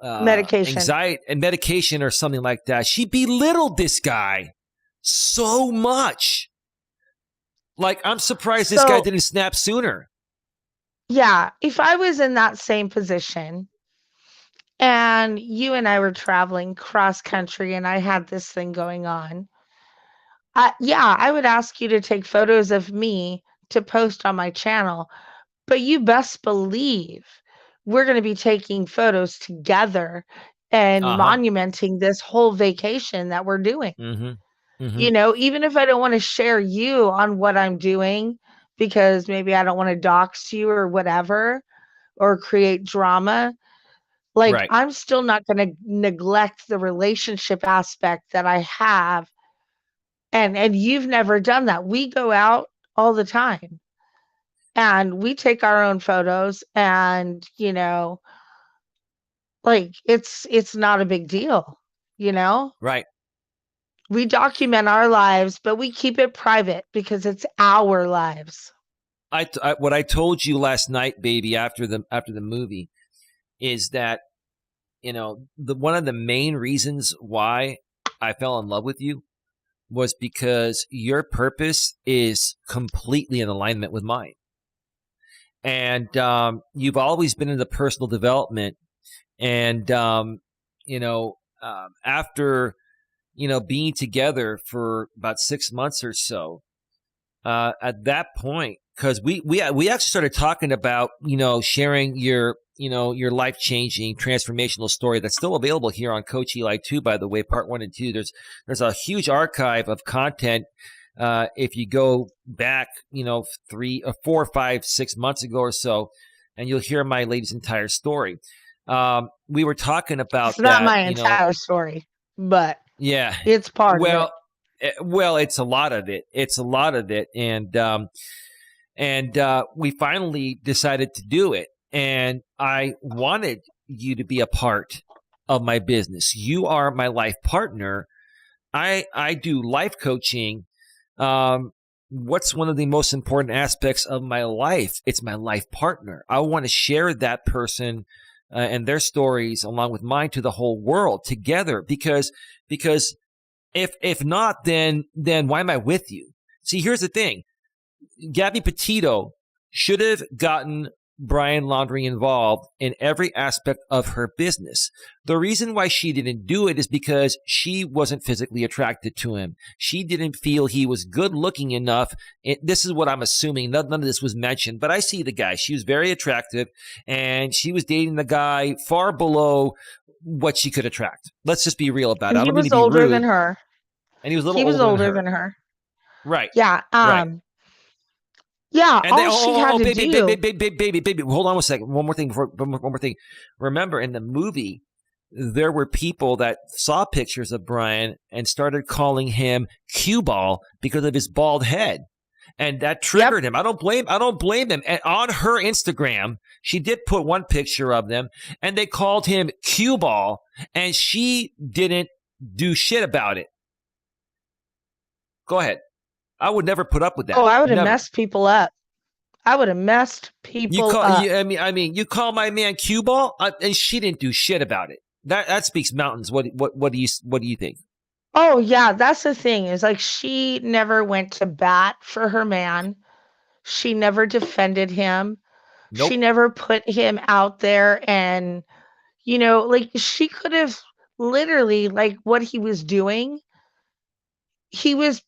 Medication. anxiety and medication or something like that. She belittled this guy so much. Like, I'm surprised this guy So, didn't snap sooner. yeah, if I was in that same position and you and I were traveling cross country and I had this thing going on, yeah, I would ask you to take photos of me to post on my channel. But you best believe we're going to be taking photos together and Uh-huh. monumenting this whole vacation that we're doing. Mm-hmm. Mm-hmm. You know, even if I don't want to share you on what I'm doing because maybe I don't want to dox you or whatever or create drama, like Right. I'm still not going to neglect the relationship aspect that I have. And you've never done that. We go out all the time and we take our own photos and, you know, like it's not a big deal, you know? Right. We document our lives, but we keep it private because it's our lives. What I told you last night, baby, after the movie, is that, one of the main reasons why I fell in love with you was because your purpose is completely in alignment with mine. And you've always been in the personal development. And, after, being together for about 6 months or so, at that point, because we actually started talking about, sharing your life changing transformational story that's still available here on Coach Eli 2, by the way, part 1 and 2. There's a huge archive of content. If you go back, 3 or 4, 5, 6 months ago or so, and you'll hear my lady's entire story. We were talking about It's not that, my entire story, but yeah. it's part of it. Well, it's a lot of it. It's a lot of it, and we finally decided to do it. And I wanted you to be a part of my business. You are my life partner. I do life coaching. What's one of the most important aspects of my life? It's my life partner. I want to share that person and their stories along with mine to the whole world together, because if not, then why am I with you? See, here's the thing. Gabby Petito should have gotten Brian Laundrie involved in every aspect of her business. The reason why she didn't do it is because she wasn't physically attracted to him. She didn't feel he was good looking enough. This is what I'm assuming. None of this was mentioned, but I see the guy. She was very attractive, and she was dating the guy far below what she could attract. Let's just be real about And it. I he don't mean to was be older than rude. her. And he was a little He was older than older her. than her. Right. Yeah. Right. Yeah, And then, all she had to baby, do. baby, hold on 1 second. One more thing. Remember, in the movie, there were people that saw pictures of Brian and started calling him cue ball because of his bald head. And that triggered him. I don't blame them. And on her Instagram, she did put one picture of them, and they called him cue ball, and she didn't do shit about it. Go ahead. I would never put up with that. Oh, I would have Never. messed people up. I would have messed You people call up. you, I mean, you call my man cue ball, and she didn't do shit about it. That speaks mountains. What do you think? Oh, yeah, that's the thing is like she never went to bat for her man. She never defended him. She Nope. never put him out there and, you know, like she could have literally like what he was doing, he was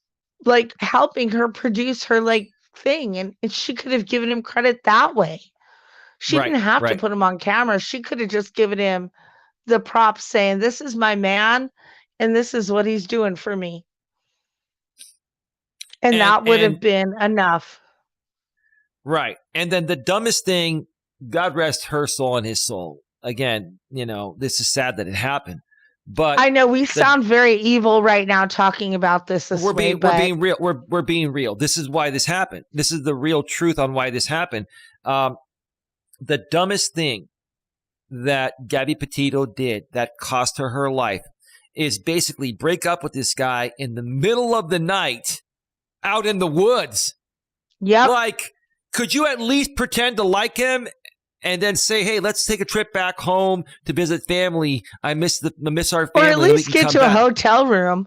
like helping her produce her like thing and she could have given him credit that way. She Right. didn't have to Right. put him on camera. She could have just given him the props saying, "This is my man and this is what he's doing for me." And And that would have and been enough. right. And then the dumbest thing, God rest her soul and his soul. Again, this is sad that it happened. But I know we the sound very evil right now talking about this way, we're but being real. We're being real. This is why this happened. This is the real truth on why this happened. The dumbest thing that Gabby Petito did that cost her life is basically break up with this guy in the middle of the night out in the woods. yep. Like, could you at least pretend to like him and then say, hey, let's take a trip back home to visit family. I miss our Or family. at And we least can get come to a back. hotel room.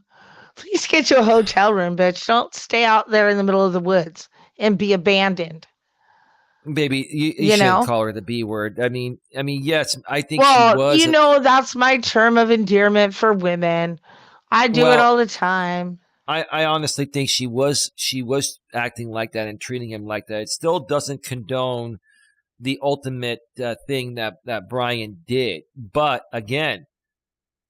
Please get to a hotel room, bitch. Don't stay out there in the middle of the woods and be abandoned. Baby, you You shouldn't know? call her the B word. I mean, yes, I think she Well, was. that's my term of endearment for women. I do it Well, all the time. I honestly think she was acting like that and treating him like that. It still doesn't condone the ultimate thing that Brian did. But again,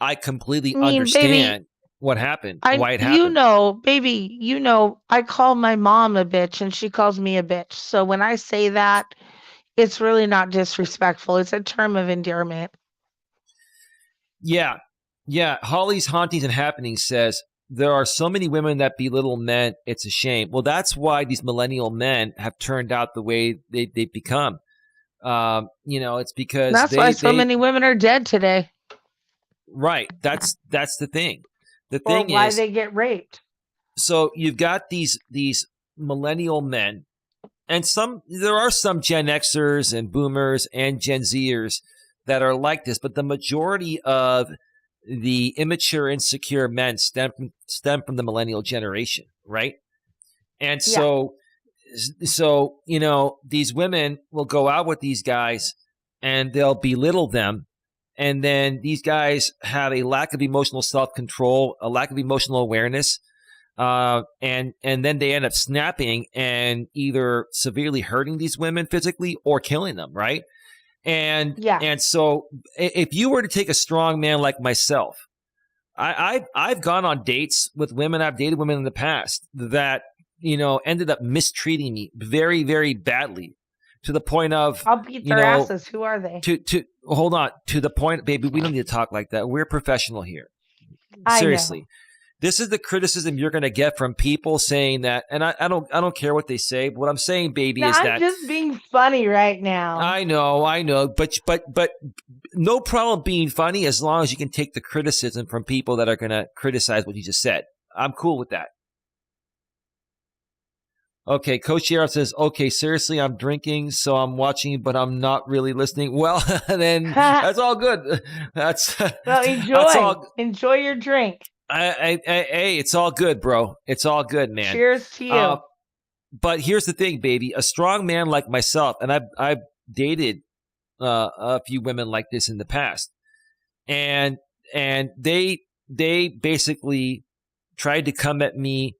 I completely I mean, baby, understand what happened, why it happened. baby, I call my mom a bitch and she calls me a bitch. So when I say that, it's really not disrespectful. It's a term of endearment. Yeah. Yeah. Holly's Hauntings and Happenings says there are so many women that belittle men. It's a shame. Well, that's why these millennial men have turned out the way they've become. It's And because that's why so many women are dead today, right. That's the thing. The or thing why is, they get raped. so you've got these millennial men, and there are some Gen Xers and Boomers and Gen Zers that are like this, but the majority of the immature, insecure men stem from the millennial generation, right? And Yeah. so these women will go out with these guys and they'll belittle them, and then these guys have a lack of emotional self-control, a lack of emotional awareness, and then they end up snapping and either severely hurting these women physically or killing them, right? And Yeah. and so if you were to take a strong man like myself, I've gone on dates with women. I've dated women in the past that ended up mistreating me very, very badly, to the point of I'll beat their asses. Who are they? to hold on, to the point, baby. We don't need to talk like that. We're professional here. I Seriously. know. This is the criticism you're going to get from people saying that, and I don't care what they say. But what I'm saying, baby, No, is I'm that just being funny right now. I know, but no problem being funny as long as you can take the criticism from people that are going to criticize what you just said. I'm cool with that. Okay, Coach Eli says, okay, seriously, I'm drinking, so I'm watching, but I'm not really listening. Well, then that's all good. That's Well, enjoy. That's all. Enjoy your drink. Hey, it's all good, bro. It's all good, man. Cheers to you. But here's the thing, baby. A strong man like myself, and I've dated a few women like this in the past, and they basically tried to come at me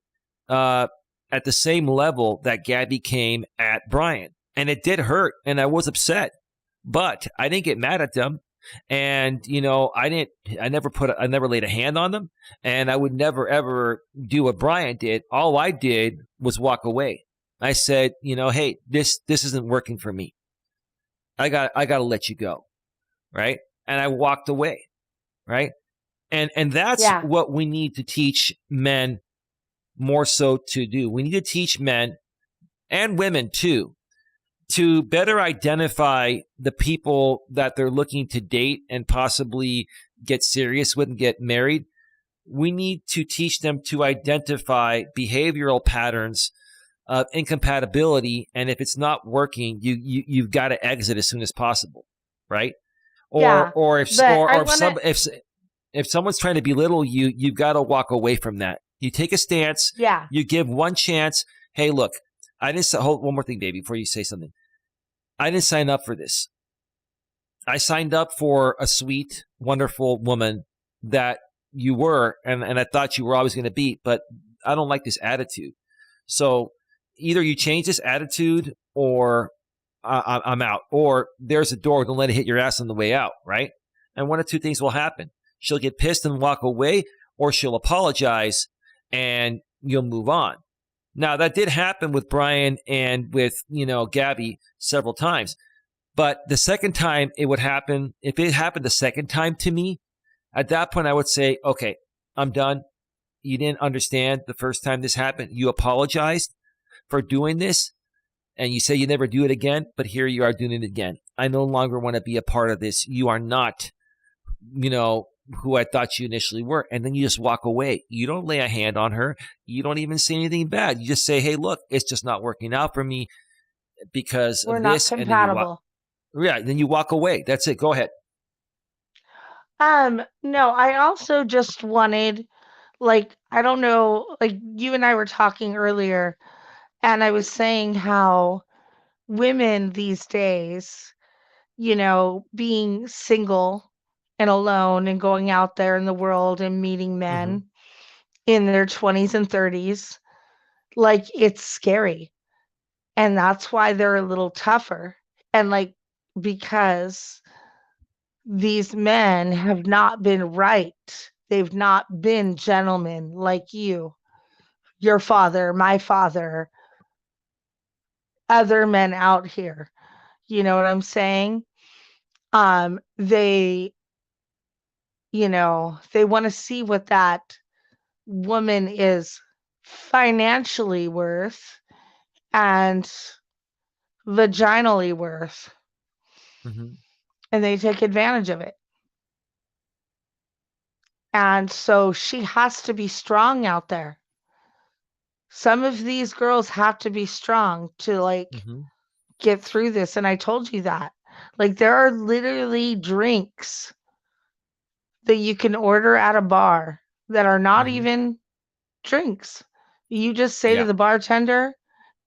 at the same level that Gabby came at Brian, and it did hurt, and I was upset, but I didn't get mad at them. And I never laid a hand on them, and I would never ever do what Brian did. All I did was walk away. I said, hey, this isn't working for me. I got to let you go, right? And I walked away, right? And that's what we need to teach men more so to do. We need to teach men and women too to better identify the people that they're looking to date and possibly get serious with and get married. We need to teach them to identify behavioral patterns of incompatibility, and if it's not working, you've got to exit as soon as possible, right? Or if someone's trying to belittle you, you've got to walk away from that. You take a stance. Yeah. You give one chance. Hey, look, hold one more thing, baby, before you say something. I didn't sign up for this. I signed up for a sweet, wonderful woman that you were, and I thought you were always going to be, but I don't like this attitude. So either you change this attitude or I'm out, or there's a door. Don't let it hit your ass on the way out, right? And one of two things will happen. She'll get pissed and walk away, or she'll apologize and you'll move on. Now, that did happen with Brian and with, Gabby several times. But the second time it would happen, if it happened the second time to me, At that point, I would say, okay, I'm done. You didn't understand the first time this happened. You apologized for doing this, and you say you never do it again, but here you are doing it again. I no longer want to be a part of this. You are not, who I thought you initially were. And then you just walk away. You don't lay a hand on her. You don't even say anything bad. You just say, hey, look, it's just not working out for me because We're of not this. And then compatible. then you walk away. That's it. Go ahead. No, I also just wanted, like, I don't know, like you and I were talking earlier, and I was saying how women these days, being single and alone and going out there in the world and meeting Mm-hmm. men in their 20s and 30s, like it's scary. And that's why they're a little tougher. And like, because these men have not been right. They've not been gentlemen like you, your father, my father, other men out here. You know what I'm saying? They, they want to see what that woman is financially worth and vaginally worth, Mm-hmm. and they take advantage of it. And so she has to be strong out there. Some of these girls have to be strong to like Mm-hmm. get through this. And I told you that. Like there are literally drinks that you can order at a bar that are not Mm-hmm. even drinks. You just say to Yeah. the bartender,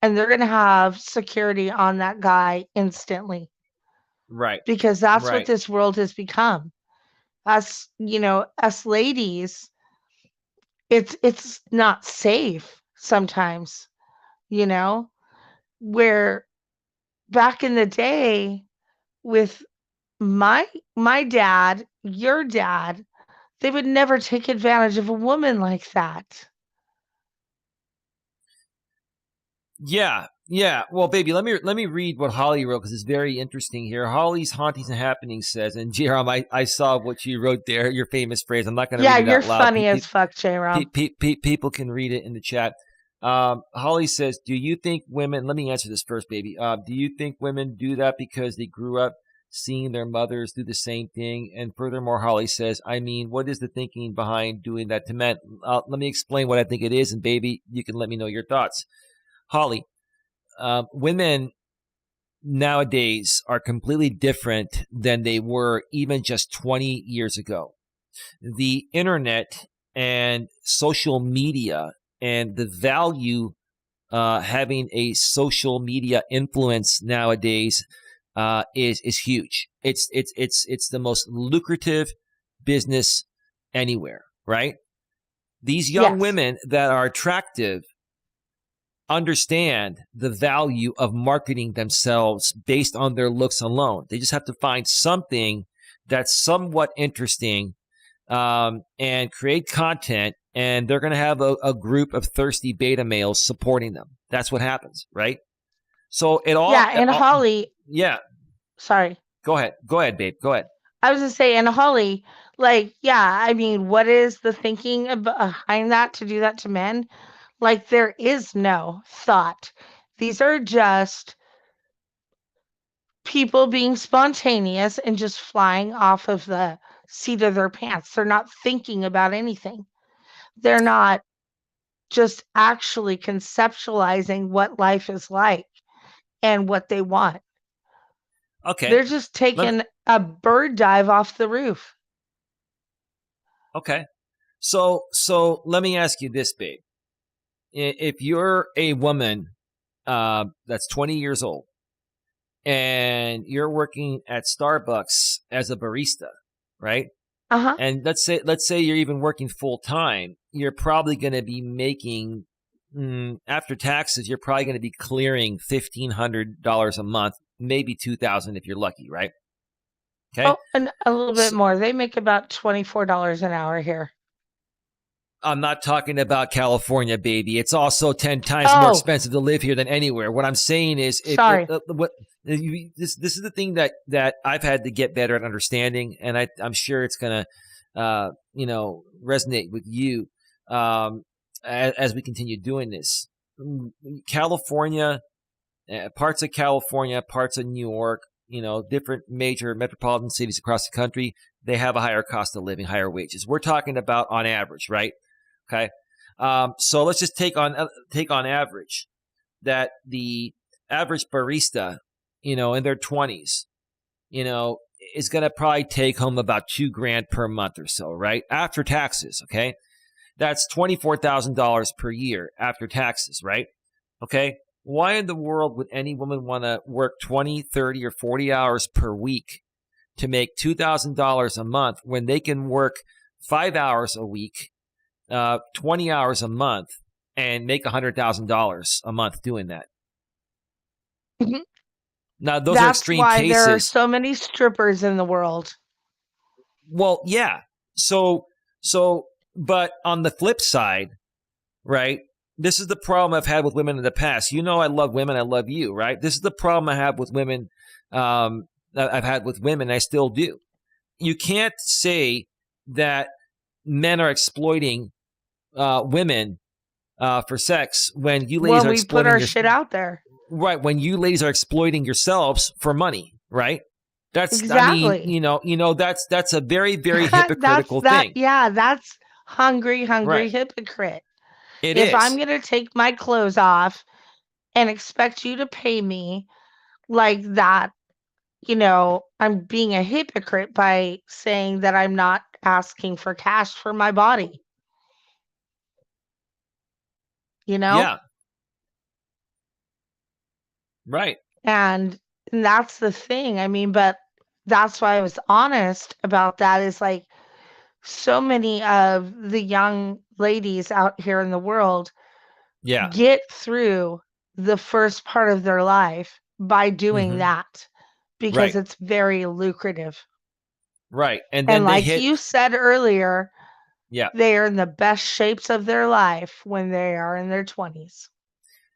and they're going to have security on that guy instantly Right. because that's what Right. this world has become. Us ladies, it's not safe sometimes, you know, where back in the day with my my dad, your dad, they would never take advantage of a woman like that. Yeah. Yeah. Well, baby, let me read what Holly wrote because it's very interesting here. Holly's Hauntings and Happenings says, and Jerome, I saw what you wrote there, your famous phrase. I'm not going to Yeah, read it you're out loud. funny as fuck, J-Rom. People can read it in the chat. Holly says, do you think women, let me answer this first, baby. Do you think women do that because they grew up seeing their mothers do the same thing? And furthermore, Holly says, I mean, what is the thinking behind doing that to men? Let me explain what I think it is. And baby, you can let me know your thoughts. Holly, women nowadays are completely different than they were even just 20 years ago. The internet and social media and the value having a social media influence nowadays is huge. It's the most lucrative business anywhere, right? These young Yes. women that are attractive understand the value of marketing themselves based on their looks alone. They just have to find something that's somewhat interesting and create content, and they're going to have a group of thirsty beta males supporting them. That's what happens, right? So Yeah, and Holly, yeah. sorry. Go ahead, babe. Go ahead. I was gonna say, and Holly, like, yeah, I mean, what is the thinking behind that to do that to men? Like, there is no thought. These are just people being spontaneous and just flying off of the seat of their pants. They're not thinking about anything. They're not just actually conceptualizing what life is like and what they want. Okay. They're just Let taking a bird dive off the roof. Okay. So let me ask you this, babe. If you're a woman that's 20 years old and you're working at Starbucks as a barista, right? Uh-huh. And let's say you're even working full time, you're probably going to be making after taxes, you're probably going to be clearing $1,500 a month, maybe $2,000 if you're lucky, right? Okay. Oh, and a little bit So, more. They make about $24 an hour here. I'm not talking about California, baby. It's also 10 times more Oh, expensive to live here than anywhere. What I'm saying is, sorry. this is the thing that I've had to get better at understanding, and I'm sure it's gonna resonate with you as we continue doing this. California, parts of California, parts of New York, different major metropolitan cities across the country, they have a higher cost of living, higher wages. We're talking about on average, right? Okay. So let's just take on average that the average barista, in their 20s, is going to probably take home about $2,000 per month or so, right? After taxes, okay? That's $24,000 per year after taxes, right? Okay? Why in the world would any woman want to work 20, 30, or 40 hours per week to make $2,000 a month when they can work 5 hours a week, 20 hours a month, and make $100,000 a month doing that? Mhm. Now, those are That's extreme why there are cases. so many strippers in the world. Well, yeah. So, but on the flip side, right? This is the problem I've had with women in the past. I love women. I love you, right? This is the problem I have with women. I've had with women. I still do. You can't say that men are exploiting women for sex when you ladies When are we put exploiting our shit out there. right. When you ladies are exploiting yourselves for money, right? That's, I mean, Exactly. that's a very, very hypocritical thing. Yeah, that's hungry Right. hypocrite. It If I'm is. going to take my clothes off and expect you to pay me like that, I'm being a hypocrite by saying that I'm not asking for cash for my body, you know? Yeah. Right. And that's the thing. I mean, but that's why I was honest about that is like so many of the young ladies out here in the world Yeah. get through the first part of their life by doing Mm-hmm. that because Right. it's very lucrative. Right. And And then they like hit. you said earlier, Yeah. they are in the best shapes of their life when they are in their 20s.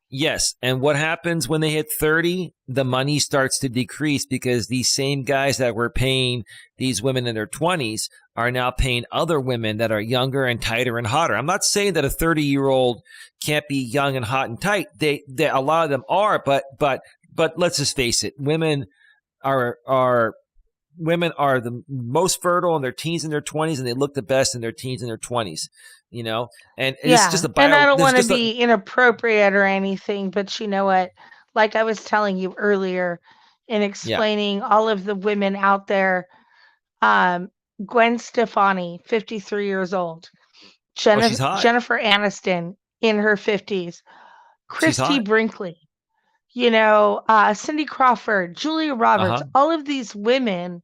Yes. And what happens when they hit 30? The money starts to decrease because these same guys that were paying these women in their 20s are now paying other women that are younger and tighter and hotter. I'm not saying that a 30-year-old can't be young and hot and tight. They a lot of them are, but let's just face it. Are women are the most fertile in their teens and their 20s, and they look the best in their teens and their 20s, and it's just Yeah, a and I bio. don't There's want to just a be inappropriate or anything, but you know what? Like I was telling you earlier in yeah. explaining all of the women out there, um, Gwen Stefani, 53 years old, Oh, she's hot. Jennifer Aniston in her 50s, She's Christy hot. Brinkley, Cindy Crawford, Julia Roberts, Uh-huh. all of these women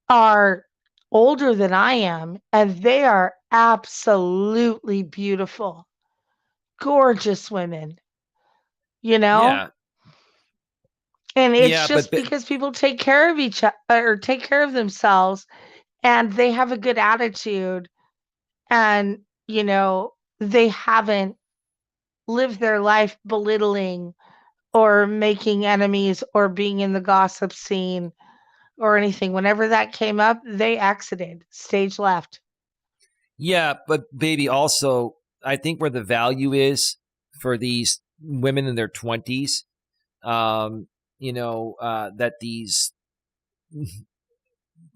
are older than I am, and they are absolutely beautiful, gorgeous women, you know? Yeah. And it's Yeah, just because people take care of each other or take care of themselves and they have a good attitude and, they haven't lived their life belittling or making enemies or being in the gossip scene or anything. Whenever that came up, they exited, stage left. yeah, but baby, also, I think where the value is for these women in their 20s, that these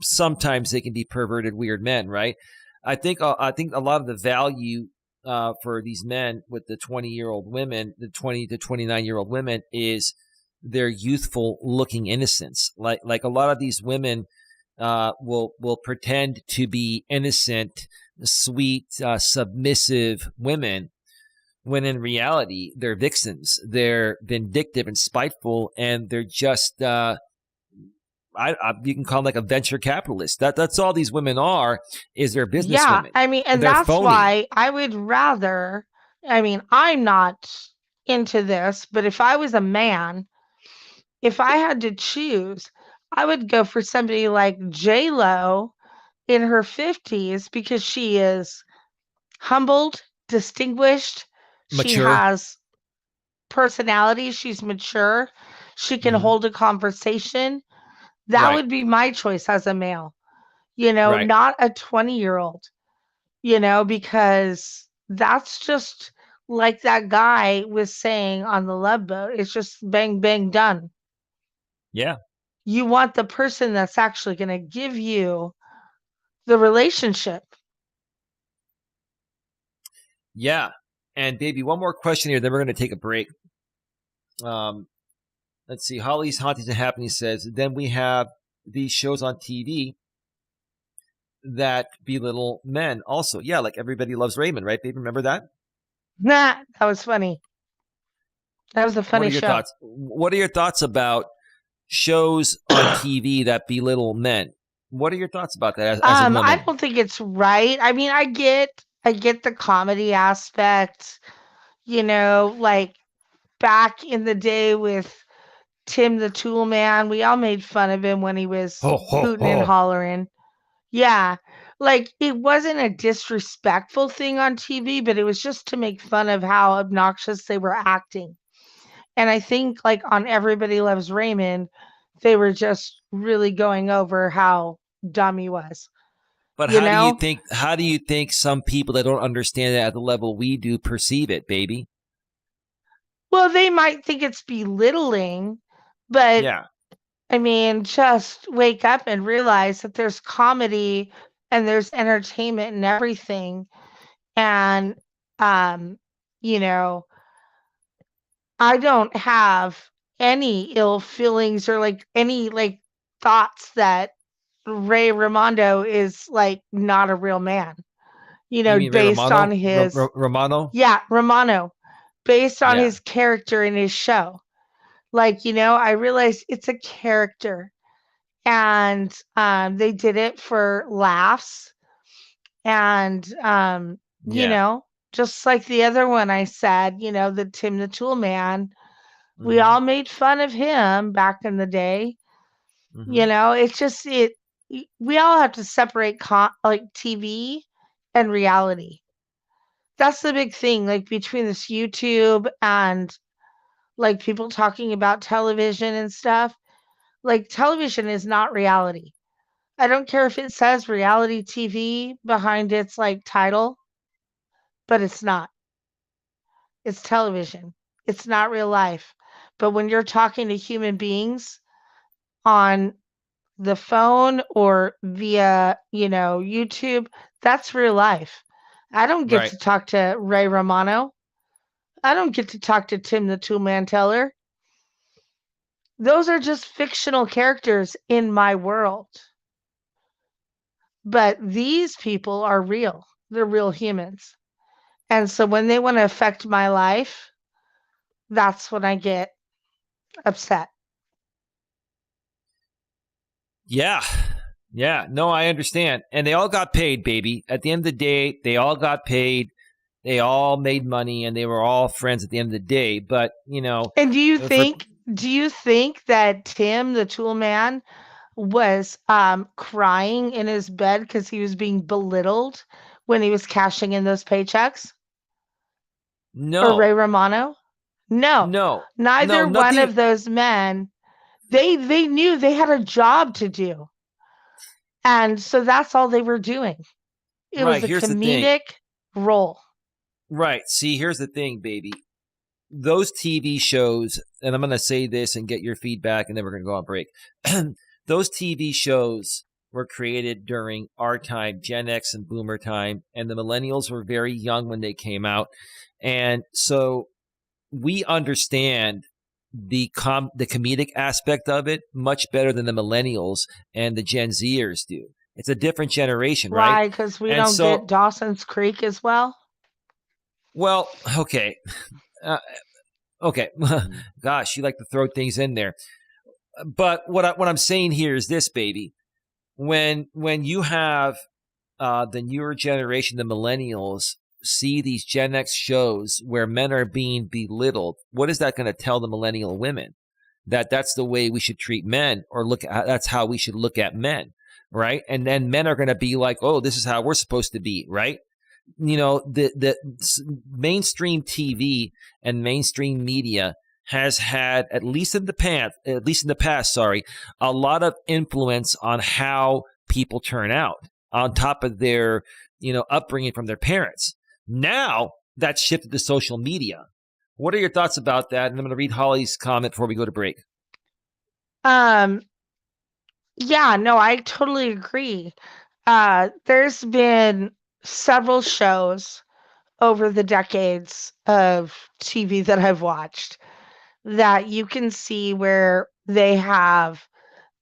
sometimes they can be perverted, weird men, right? I think a lot of the value for these men with the 20-year-old women, the 20 to 29-year-old women, is their youthful looking innocence. Like a lot of these women will pretend to be innocent, sweet, submissive women, when in reality they're vixens. They're vindictive and spiteful, and they're just you can call them like a venture capitalist. That's all these women are, is they're business Yeah, women. I mean, and They're that's phony. why I would rather, I mean, I'm not into this, but if I was a man, if I had to choose, I would go for somebody like J Lo in her 50s because she is humbled, distinguished, she Mature. has personality, she's mature, she can Hmm. hold a conversation. That Right. would be my choice as a male. Right. not a 20-year-old, because that's just like that guy was saying on the Love Boat. It's just bang, bang, done. Yeah. You want the person that's actually going to give you the relationship. Yeah. And baby, one more question here, then we're going to take a break. Let's see. Holly's Hauntings and Happenings says, then we have these shows on TV that belittle men also. Yeah, like Everybody Loves Raymond, right, baby? Remember that? Nah, that was funny. That was a What funny are your show. thoughts? What are your thoughts about shows on TV that belittle men? What are your thoughts about that as a I woman? don't think it's right. I mean, I get the comedy aspect, like back in the day with Tim the Tool Man, we all made fun of him when he was Ho, ho, hooting and ho. hollering. Yeah. Like it wasn't a disrespectful thing on TV, but it was just to make fun of how obnoxious they were acting. And I think like on Everybody Loves Raymond, they were just really going over how dumb he was, But you know? how do you think some people that don't understand it at the level we do perceive it, baby? Well, they might think it's belittling, but Yeah. I mean, just wake up and realize that there's comedy and there's entertainment and everything. And, um, you know, I don't have any ill feelings or like any like thoughts that Ray Ramondo is like not a real man, You mean Ray based on Romano? his, Romano? yeah, Romano, based on Yeah. his character in his show. Like, I realized it's a character and they did it for laughs and Yeah. just like the other one I said, the Tim the Tool Man, we Mm-hmm. all made fun of him back in the day. Mm-hmm. It's just we all have to separate like TV and reality. That's the big thing, like between this YouTube and like people talking about television and stuff. Like television is not reality. I don't care if it says reality TV behind its like title, but it's not. It's television. It's not real life. But when you're talking to human beings on the phone or via, YouTube, that's real life. I don't get Right. to talk to Ray Romano. I don't get to talk to Tim the Tool Man Teller. Those are just fictional characters in my world. But these people are real. They're real humans. And so when they want to affect my life, that's when I get upset. Yeah. Yeah. No, I understand. And they all got paid, baby. At the end of the day, they all got paid. They all made money and they were all friends at the end of the day. But, And for do you think that Tim the Tool Man was crying in his bed because he was being belittled when he was cashing in those paychecks? Or no, Ray Romano? No. no, no, Neither one nothing. of those men, they knew they had a job to do. And so that's all they were doing. It was Right. a Here's the thing. comedic role. Right. See, here's the thing, baby. Those TV shows, and I'm going to say this and get your feedback, and then we're going to go on break. Those TV shows were created during our time, Gen X and Boomer time, and the millennials were very young when they came out. And so we understand the comedic aspect of it much better than the millennials and the Gen Zers do. It's a different generation, right? Why? Because we And don't get so, Dawson's Creek as well? well, okay. Uh, okay. Gosh, you like to throw things in there. But what I'm saying here is this, baby. When you have the newer generation, the millennials, see these Gen X shows where men are being belittled, what is that going to tell the millennial women? That's the way we should treat men, or that's how we should look at men, right? And then men are going to be like, oh, this is how we're supposed to be, right? The mainstream TV and mainstream media has had, at least in the past, sorry, a lot of influence on how people turn out on top of their, upbringing from their parents. Now that's shifted to social media. What are your thoughts about that? And I'm going to read Holly's comment before we go to break. Um, yeah, no, I totally agree. There's been several shows over the decades of TV that I've watched that you can see where they have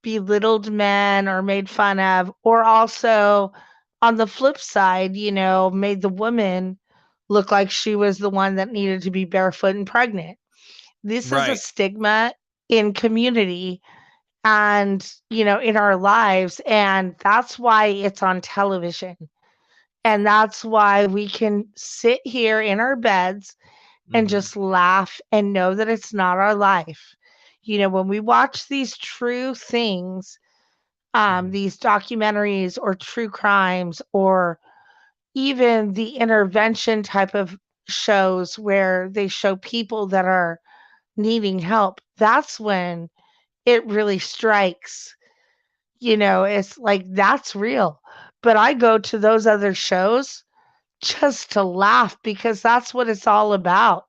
belittled men or made fun of, or also on the flip side, made the woman look like she was the one that needed to be barefoot and pregnant. This is a Right. stigma in community and, in our lives. And that's why it's on television. And that's why we can sit here in our beds and Mm-hmm. just laugh and know that it's not our life. When we watch these true things, Mm-hmm. these documentaries or true crimes, or even the intervention type of shows where they show people that are needing help, that's when it really strikes. It's like that's real. But I go to those other shows just to laugh because that's what it's all about,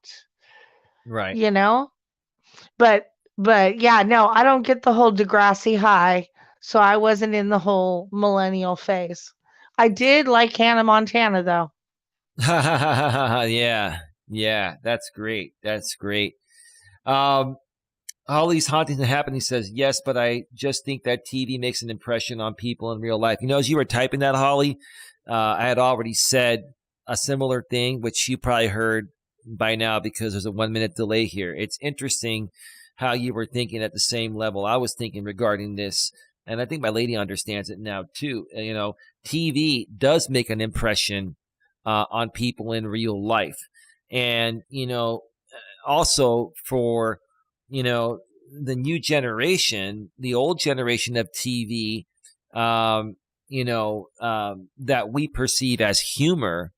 Right. you know? But but yeah, no, I don't get the whole Degrassi high, so I wasn't in the whole millennial phase. I did like Hannah Montana though. Yeah. Yeah. That's great. That's great. Um, Holly's haunting the happening says, yes, but I just think that TV makes an impression on people in real life. As you were typing that, Holly, I had already said a similar thing, which you probably heard by now because there's a 1 minute delay here. It's interesting how you were thinking at the same level I was thinking regarding this. And I think my lady understands it now too. TV does make an impression on people in real life. And, also for the new generation, the old generation of TV, that we perceive as humor,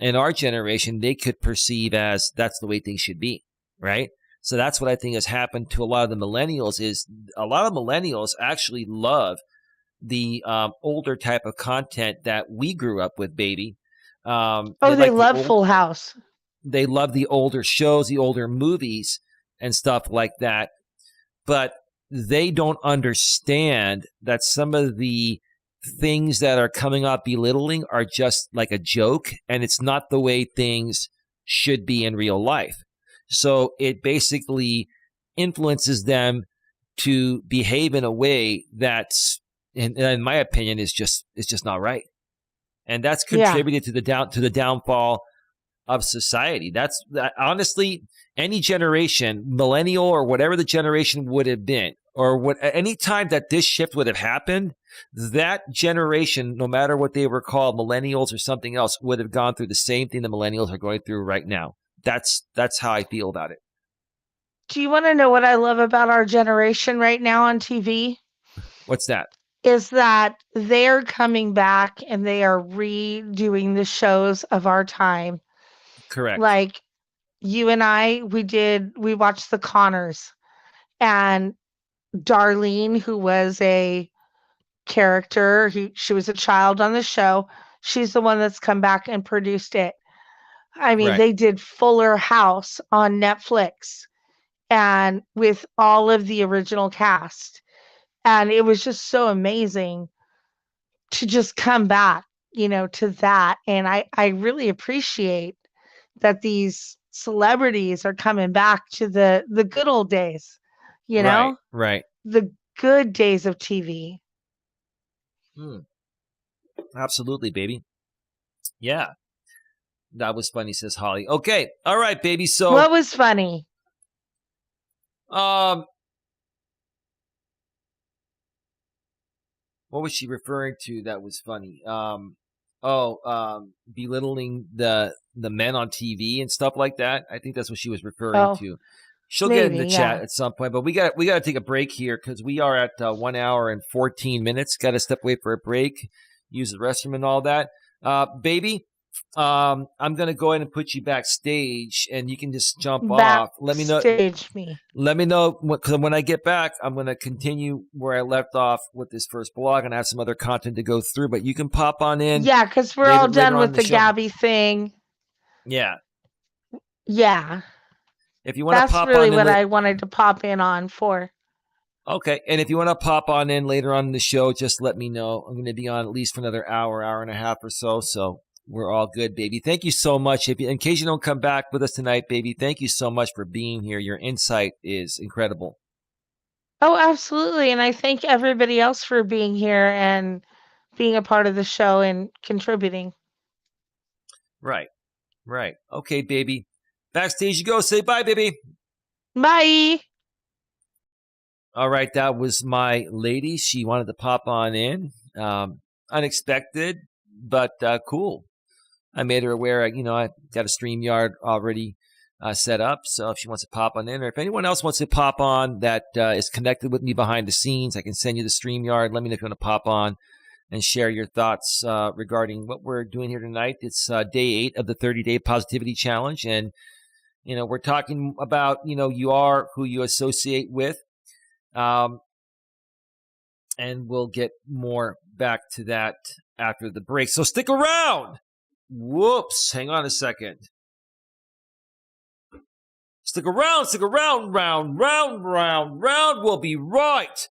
in our generation, they could perceive as that's the way things should be, right? So that's what I think has happened to a lot of the millennials. Is a lot of millennials actually love the older type of content that we grew up with, baby. They Oh, they like the love old Full House. they love the older shows, the older movies and stuff like that. But they don't understand that some of the things that are coming up belittling are just like a joke, and it's not the way things should be in real life. So it basically influences them to behave in a way that's, in my opinion, is just not right, and that's Yeah. contributed to the downfall of society. That's honestly, any generation, millennial or whatever the generation would have been, or what, any time that this shift would have happened, that generation, no matter what they were called, millennials or something else, would have gone through the same thing the millennials are going through right now. That's how I feel about it. Do you want to know what I love about our generation right now on TV? What's that? Is that they're coming back and they are redoing the shows of our time. Correct. Like you and I, we watched The Connors, and Darlene, who was a character, she was a child on the show. She's the one that's come back and produced it. I mean, Right. they did Fuller House on Netflix and with all of the original cast. And it was just so amazing to just come back, to that. And I really appreciate that these celebrities are coming back to the good old days, you Right. know, Right. the good days of TV. Mm, absolutely, baby. Yeah. That was funny, says Holly. Okay. All right, baby. So, What was funny? um, what was she referring to that was funny? Belittling the men on TV and stuff like that. I think that's what she was referring Oh, to. She'll get in maybe, the chat yeah. at some point, but we got to take a break here because we are at 1 hour and 14 minutes. Got to step away for a break, use the restroom and all that. Baby, I'm going to go ahead and put you backstage, and you can just jump off. Backstage me. Let me know, because when I get back, I'm going to continue where I left off with this first blog, and I have some other content to go through. But you can pop on in. Yeah, because we're all done with the Gabby thing. Yeah. Yeah. If you want to pop on in. That's really what I wanted to pop in on for. Okay, and if you want to pop on in later on in the show, just let me know. I'm going to be on at least for another hour and a half or so, so we're all good, baby. Thank you so much. In case you don't come back with us tonight, baby, thank you so much for being here. Your insight is incredible. Oh, absolutely, and I thank everybody else for being here and being a part of the show and contributing. Right. Okay, baby. Backstage you go. Say bye, baby. Bye. All right, that was my lady. She wanted to pop on in. Unexpected, but cool. I made her aware, I got a StreamYard already set up. So if she wants to pop on in, or if anyone else wants to pop on that is connected with me behind the scenes, I can send you the StreamYard. Let me know if you want to pop on and share your thoughts regarding what we're doing here tonight. It's day 8 of the 30-day positivity challenge. And, we're talking about, you are who you associate with. And we'll get more back to that after the break. So stick around. Whoops. Hang on a second. Stick around. Round. We'll be right.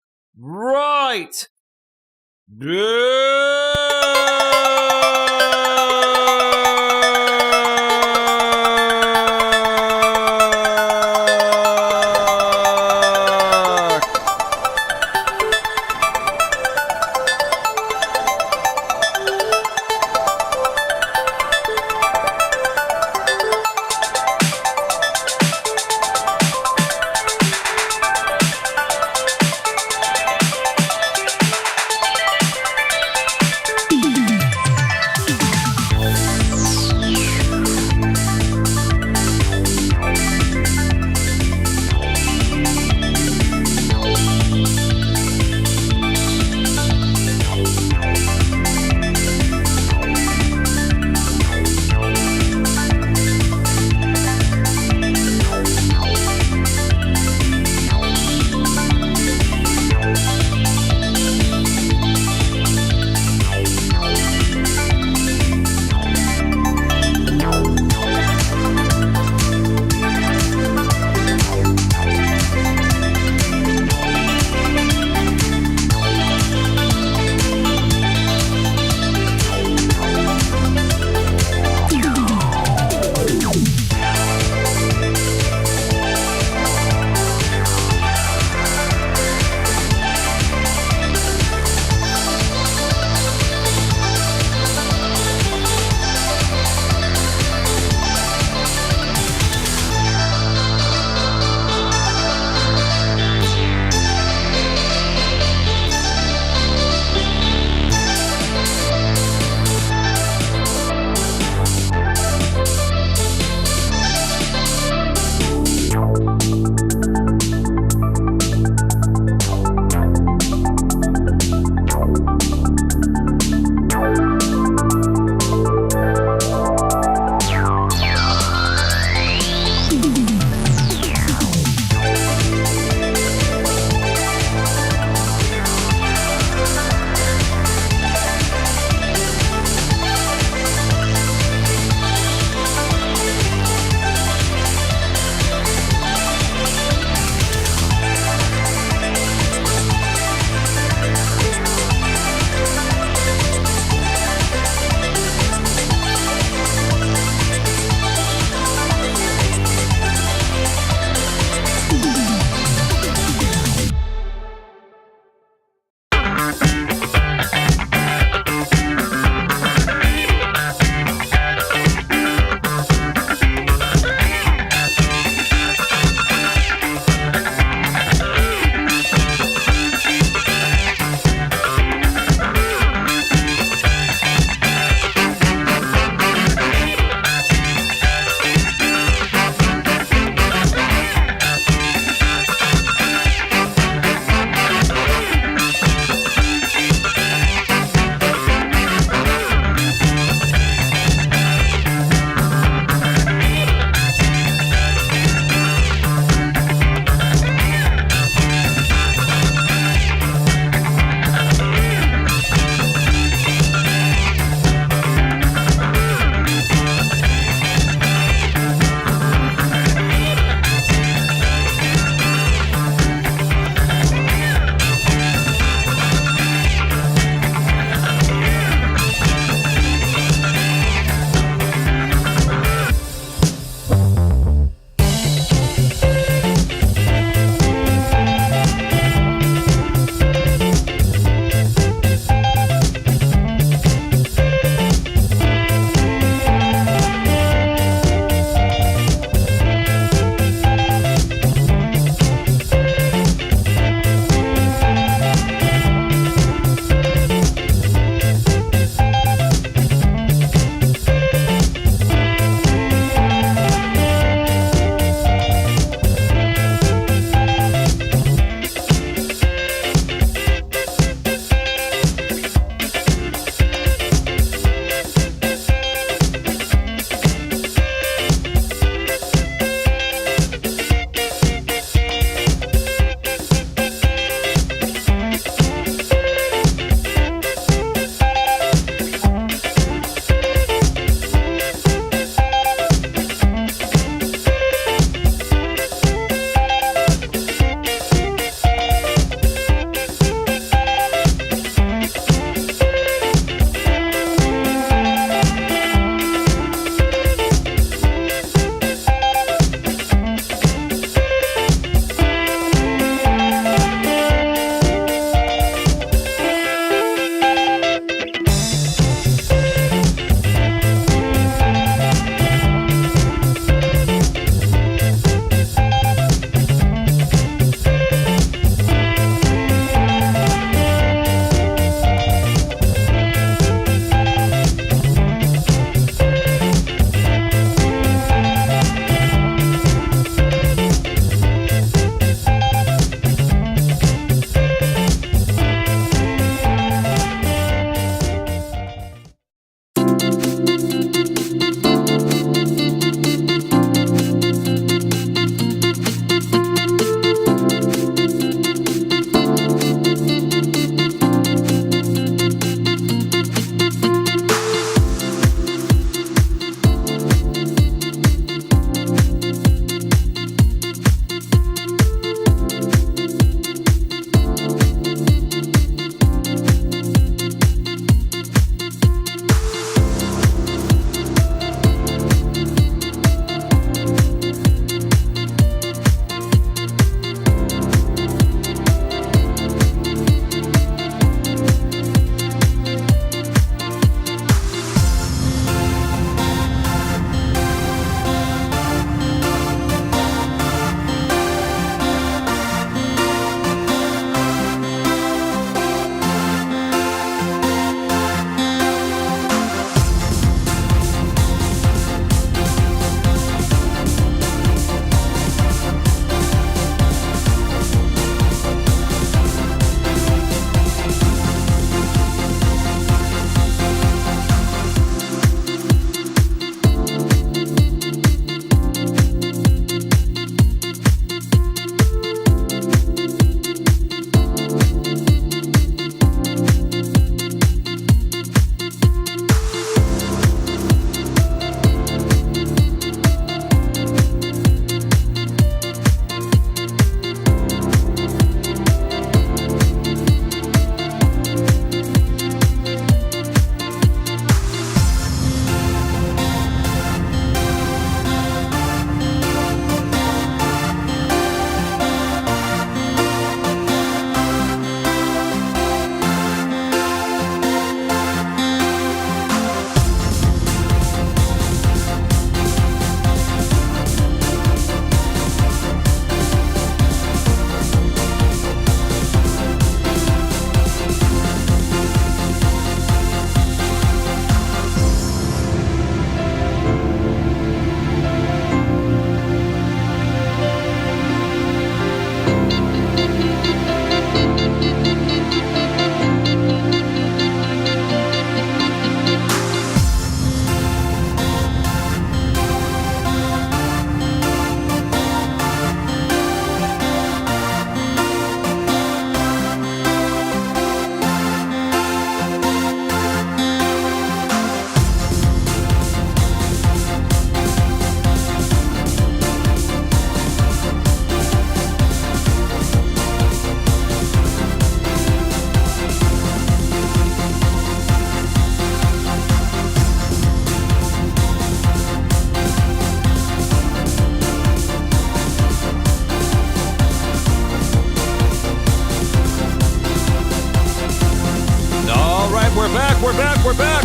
We're back.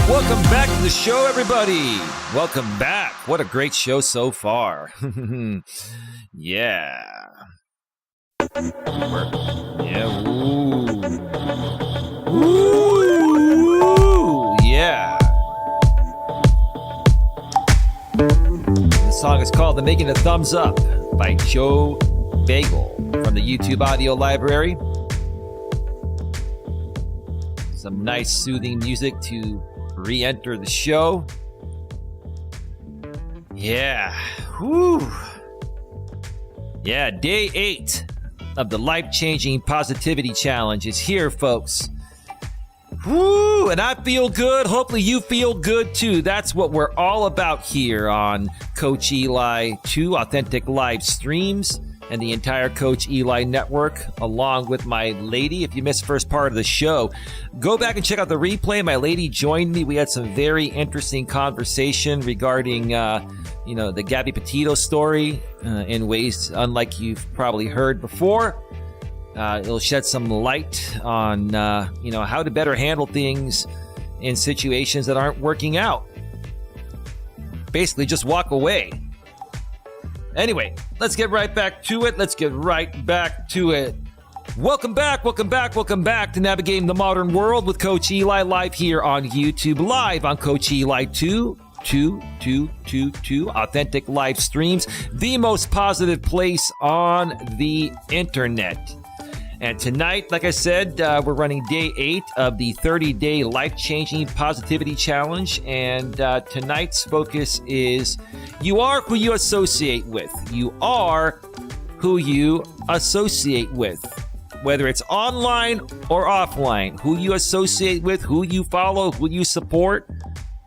Welcome back to the show, everybody. Welcome back. What a great show so far. Yeah. Yeah. Ooh. Yeah. The song is called "The Making a Thumbs Up" by Joe Bagel from the YouTube audio library. Some nice soothing music to re-enter the show. Yeah. Whew. Yeah, day 8 of the Life-Changing Positivity Challenge is here, folks. Woo! And I feel good. Hopefully you feel good too. That's what we're all about here on Coach Eli 2 Authentic Live Streams and the entire Coach Eli network, along with my lady. If you missed the first part of the show, go back and check out the replay. My lady joined me. We had some very interesting conversation regarding, the Gabby Petito story in ways unlike you've probably heard before. It'll shed some light on, how to better handle things in situations that aren't working out. Basically, just walk away. Anyway, let's get right back to it. Welcome back to Navigating the Modern World with Coach Eli, live here on YouTube, live on Coach Eli 2 Authentic Live Streams, the most positive place on the internet. And tonight, like I said, we're running day 8 of the 30-day Life-Changing Positivity Challenge. And tonight's focus is you are who you associate with. You are who you associate with. Whether it's online or offline, who you associate with, who you follow, who you support,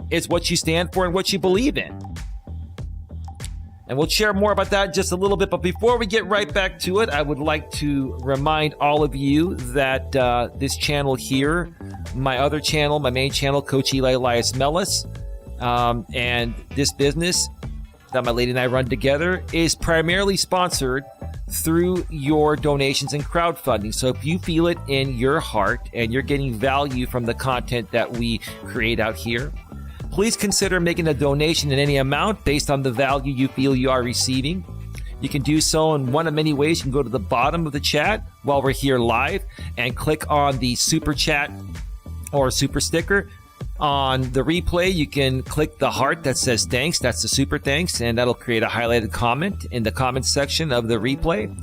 is what you stand for and what you believe in. And we'll share more about that in just a little bit. But before we get right back to it, I would like to remind all of you that this channel here, my other channel, my main channel, Coach Eli, Elias, Melas, and this business that my lady and I run together is primarily sponsored through your donations and crowdfunding. So if you feel it in your heart and you're getting value from the content that we create out here, please consider making a donation in any amount based on the value you feel you are receiving. You can do so in one of many ways. You can go to the bottom of the chat while we're here live and click on the super chat or super sticker. On the replay, you can click the heart that says thanks. That's the super thanks, and that'll create a highlighted comment in the comment section of the replay.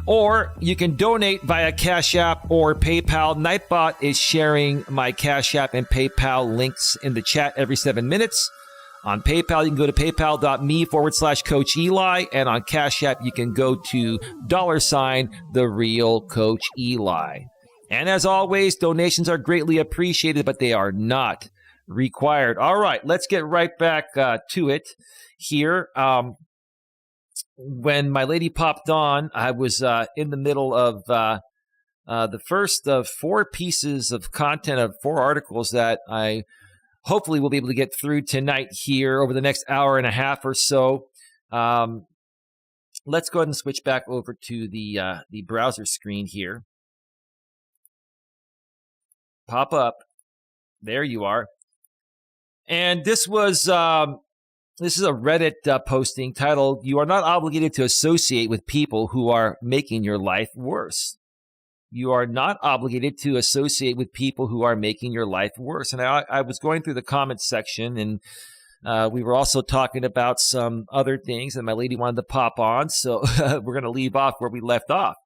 Or you can donate via Cash App or PayPal. Nightbot is sharing my Cash App and PayPal links in the chat every 7 minutes. On PayPal, you can go to paypal.me/Coach Eli. And on Cash App, you can go to $The Real Coach Eli. And as always, donations are greatly appreciated, but they are not required. All right, let's get right back to it here. When my lady popped on, I was in the middle of the first of 4 pieces of content of 4 articles that I hopefully will be able to get through tonight here over the next hour and a half or so. Let's go ahead and switch back over to the browser screen here. Pop up. There you are. And this was... This is a Reddit posting titled, "You are not obligated to associate with people who are making your life worse." You are not obligated to associate with people who are making your life worse. And I was going through the comments section, and we were also talking about some other things, and my lady wanted to pop on, so we're going to leave off where we left off.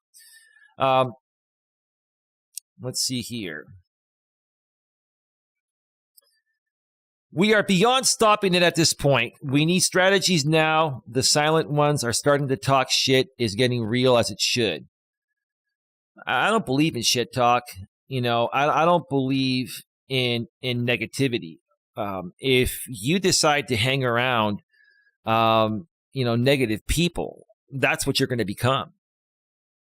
Let's see here. We are beyond stopping it at this point. We need strategies now. The silent ones are starting to talk shit is getting real as it should. I don't believe in shit talk. I don't believe in negativity. If you decide to hang around, negative people, that's what you're going to become.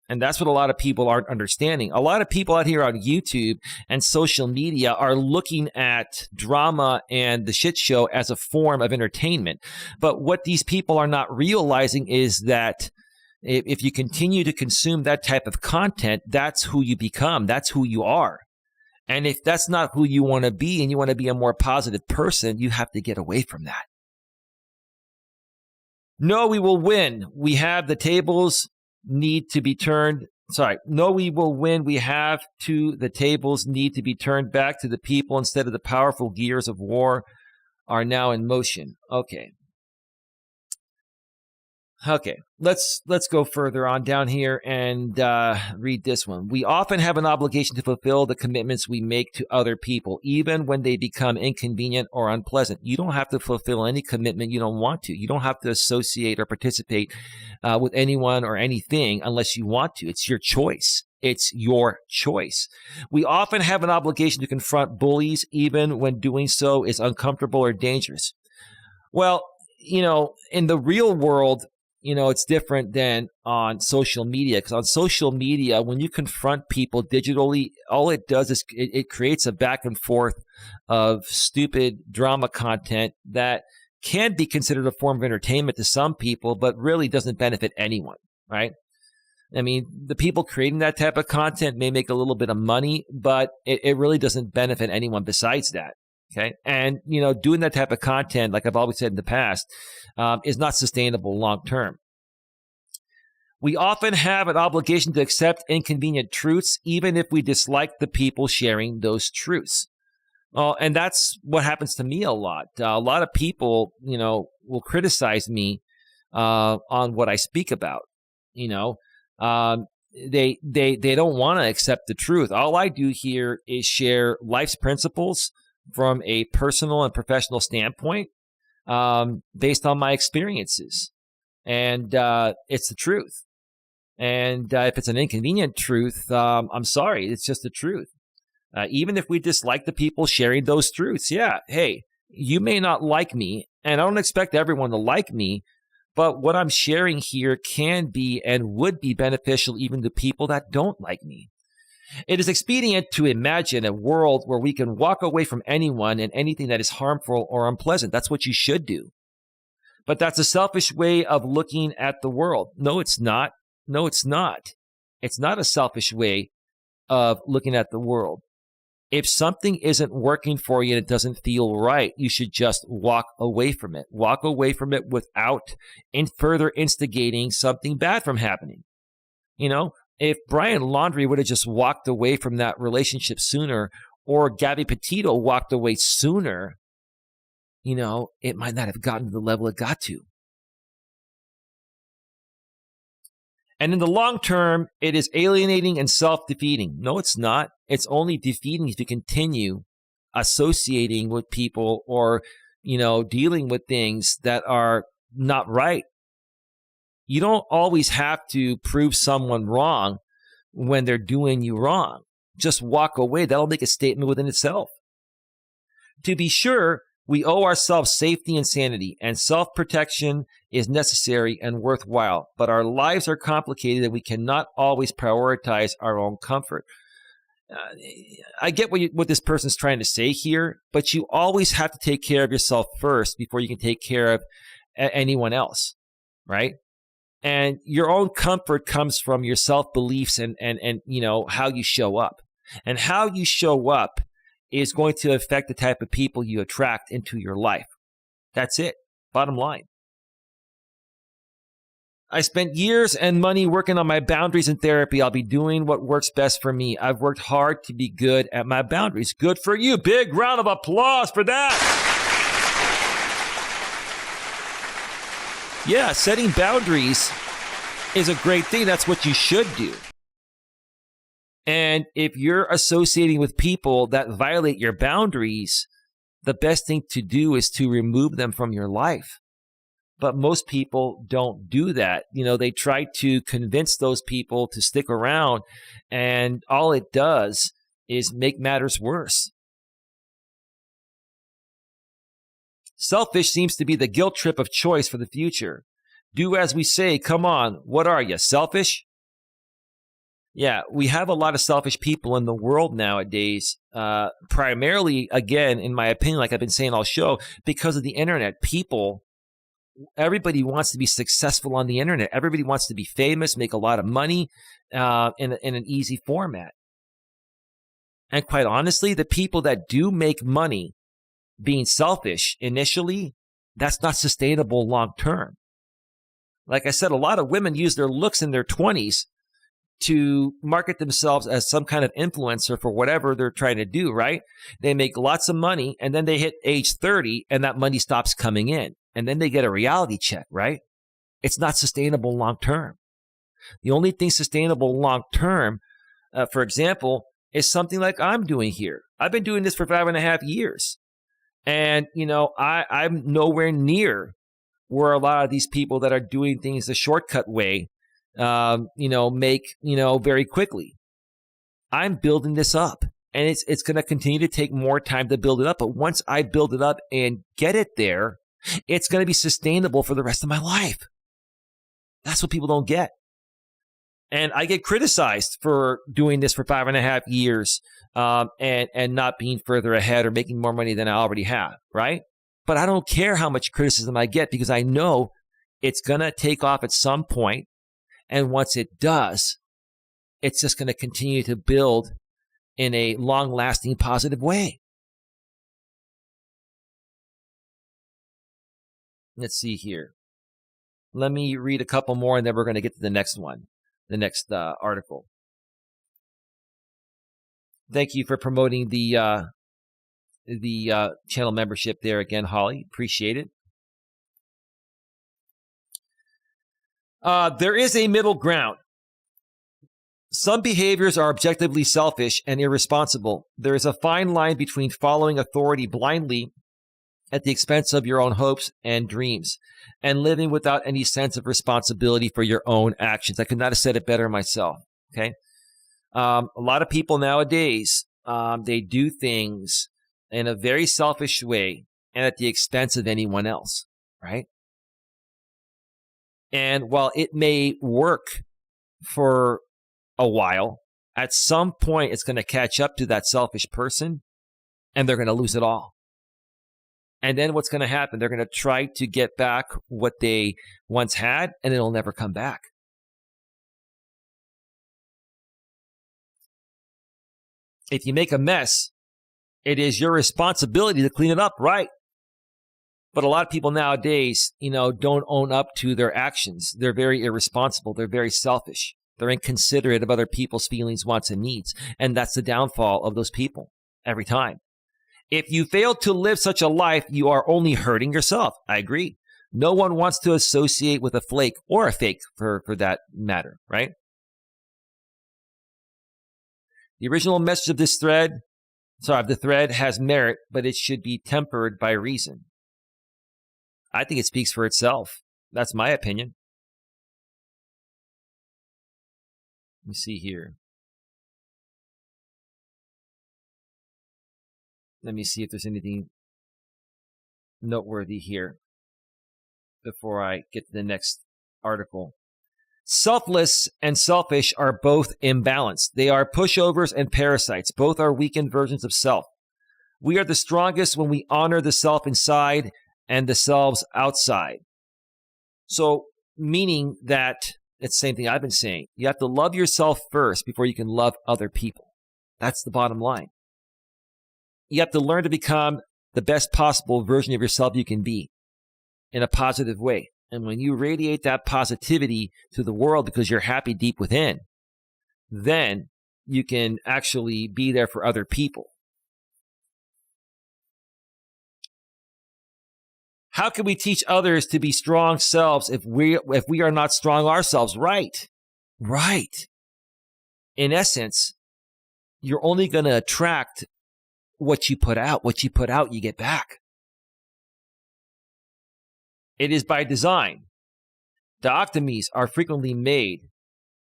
And that's what a lot of people aren't understanding. A lot of people out here on YouTube and social media are looking at drama and the shit show as a form of entertainment. But what these people are not realizing is that if you continue to consume that type of content, that's who you become. That's who you are. And if that's not who you want to be and you want to be a more positive person, you have to get away from that. No, we will win. We have the tables need to be turned. No, we will win. We have to, the tables need to be turned back to the people instead of the powerful gears of war are now in motion. Okay, let's go further on down here and read this one. We often have an obligation to fulfill the commitments we make to other people, even when they become inconvenient or unpleasant. You don't have to fulfill any commitment you don't want to. You don't have to associate or participate with anyone or anything unless you want to. It's your choice. It's your choice. We often have an obligation to confront bullies, even when doing so is uncomfortable or dangerous. Well, in the real world, it's different than on social media, because on social media, when you confront people digitally, all it does is it creates a back and forth of stupid drama content that can be considered a form of entertainment to some people, but really doesn't benefit anyone, right? I mean, the people creating that type of content may make a little bit of money, but it really doesn't benefit anyone besides that. Okay. And, doing that type of content, like I've always said in the past, is not sustainable long term. We often have an obligation to accept inconvenient truths, even if we dislike the people sharing those truths. And that's what happens to me a lot. A lot of people, will criticize me on what I speak about. They don't want to accept the truth. All I do here is share life's principles from a personal and professional standpoint, based on my experiences. And it's the truth. And if it's an inconvenient truth, I'm sorry, it's just the truth. Even if we dislike the people sharing those truths, hey, you may not like me, and I don't expect everyone to like me, but what I'm sharing here can be and would be beneficial even to people that don't like me. It is expedient to imagine a world where we can walk away from anyone and anything that is harmful or unpleasant. That's what you should do. But that's a selfish way of looking at the world. No, it's not. No, it's not. It's not a selfish way of looking at the world. If something isn't working for you and it doesn't feel right, you should just walk away from it. Walk away from it without further instigating something bad from happening. If Brian Laundrie would have just walked away from that relationship sooner, or Gabby Petito walked away sooner, it might not have gotten to the level it got to. And in the long term, it is alienating and self-defeating. No, it's not. It's only defeating if you continue associating with people or, dealing with things that are not right. You don't always have to prove someone wrong when they're doing you wrong. Just walk away. That'll make a statement within itself. To be sure, we owe ourselves safety and sanity, and self-protection is necessary and worthwhile. But our lives are complicated and we cannot always prioritize our own comfort. I get what this person's trying to say here, but you always have to take care of yourself first before you can take care of anyone else, right? And your own comfort comes from your self-beliefs and how you show up. And how you show up is going to affect the type of people you attract into your life. That's it. Bottom line. I spent years and money working on my boundaries in therapy. I'll be doing what works best for me. I've worked hard to be good at my boundaries. Good for you. Big round of applause for that. Yeah, setting boundaries is a great thing. That's what you should do. And if you're associating with people that violate your boundaries, the best thing to do is to remove them from your life. But most people don't do that. They try to convince those people to stick around, and all it does is make matters worse. Selfish seems to be the guilt trip of choice for the future. Do as we say. Come on. What are you, selfish? Yeah, we have a lot of selfish people in the world nowadays, primarily, again, in my opinion, like I've been saying all show, because of the internet. Everybody wants to be successful on the internet. Everybody wants to be famous, make a lot of money in an easy format. And quite honestly, the people that do make money being selfish initially, that's not sustainable long term. Like I said, a lot of women use their looks in their 20s to market themselves as some kind of influencer for whatever they're trying to do, right? They make lots of money and then they hit age 30 and that money stops coming in. And then they get a reality check, right? It's not sustainable long term. The only thing sustainable long term, for example, is something like I'm doing here. I've been doing this for 5.5 years. And, I'm nowhere near where a lot of these people that are doing things the shortcut way, make, very quickly. I'm building this up, and it's going to continue to take more time to build it up. But once I build it up and get it there, it's going to be sustainable for the rest of my life. That's what people don't get. And I get criticized for doing this for 5.5 years and not being further ahead or making more money than I already have, right? But I don't care how much criticism I get because I know it's going to take off at some point. And once it does, it's just going to continue to build in a long-lasting positive way. Let's see here. Let me read a couple more and then we're going to get to the next one. The next article. Thank you for promoting the channel membership there again, Holly. Appreciate it. There is a middle ground. Some behaviors are objectively selfish and irresponsible. There is a fine line between following authority blindly at the expense of your own hopes and dreams, and living without any sense of responsibility for your own actions. I could not have said it better myself, okay? A lot of people nowadays, they do things in a very selfish way and at the expense of anyone else, right? And while it may work for a while, at some point it's going to catch up to that selfish person and they're going to lose it all. And then what's going to happen? They're going to try to get back what they once had, and it'll never come back. If you make a mess, it is your responsibility to clean it up, right? But a lot of people nowadays, don't own up to their actions. They're very irresponsible. They're very selfish. They're inconsiderate of other people's feelings, wants, and needs. And that's the downfall of those people every time. If you fail to live such a life, you are only hurting yourself. I agree. No one wants to associate with a flake or a fake for that matter, right? The original message of this thread, the thread has merit, but it should be tempered by reason. I think it speaks for itself. That's my opinion. Let me see here. Let me see if there's anything noteworthy here before I get to the next article. Selfless and selfish are both imbalanced. They are pushovers and parasites. Both are weakened versions of self. We are the strongest when we honor the self inside and the selves outside. So, meaning that it's the same thing I've been saying. You have to love yourself first before you can love other people. That's the bottom line. You have to learn to become the best possible version of yourself you can be in a positive way. And when you radiate that positivity to the world because you're happy deep within, then you can actually be there for other people. How can we teach others to be strong selves if we are not strong ourselves? Right. In essence, you're only going to attract what you put out. What you put out, you get back. It is by design. Dichotomies are frequently made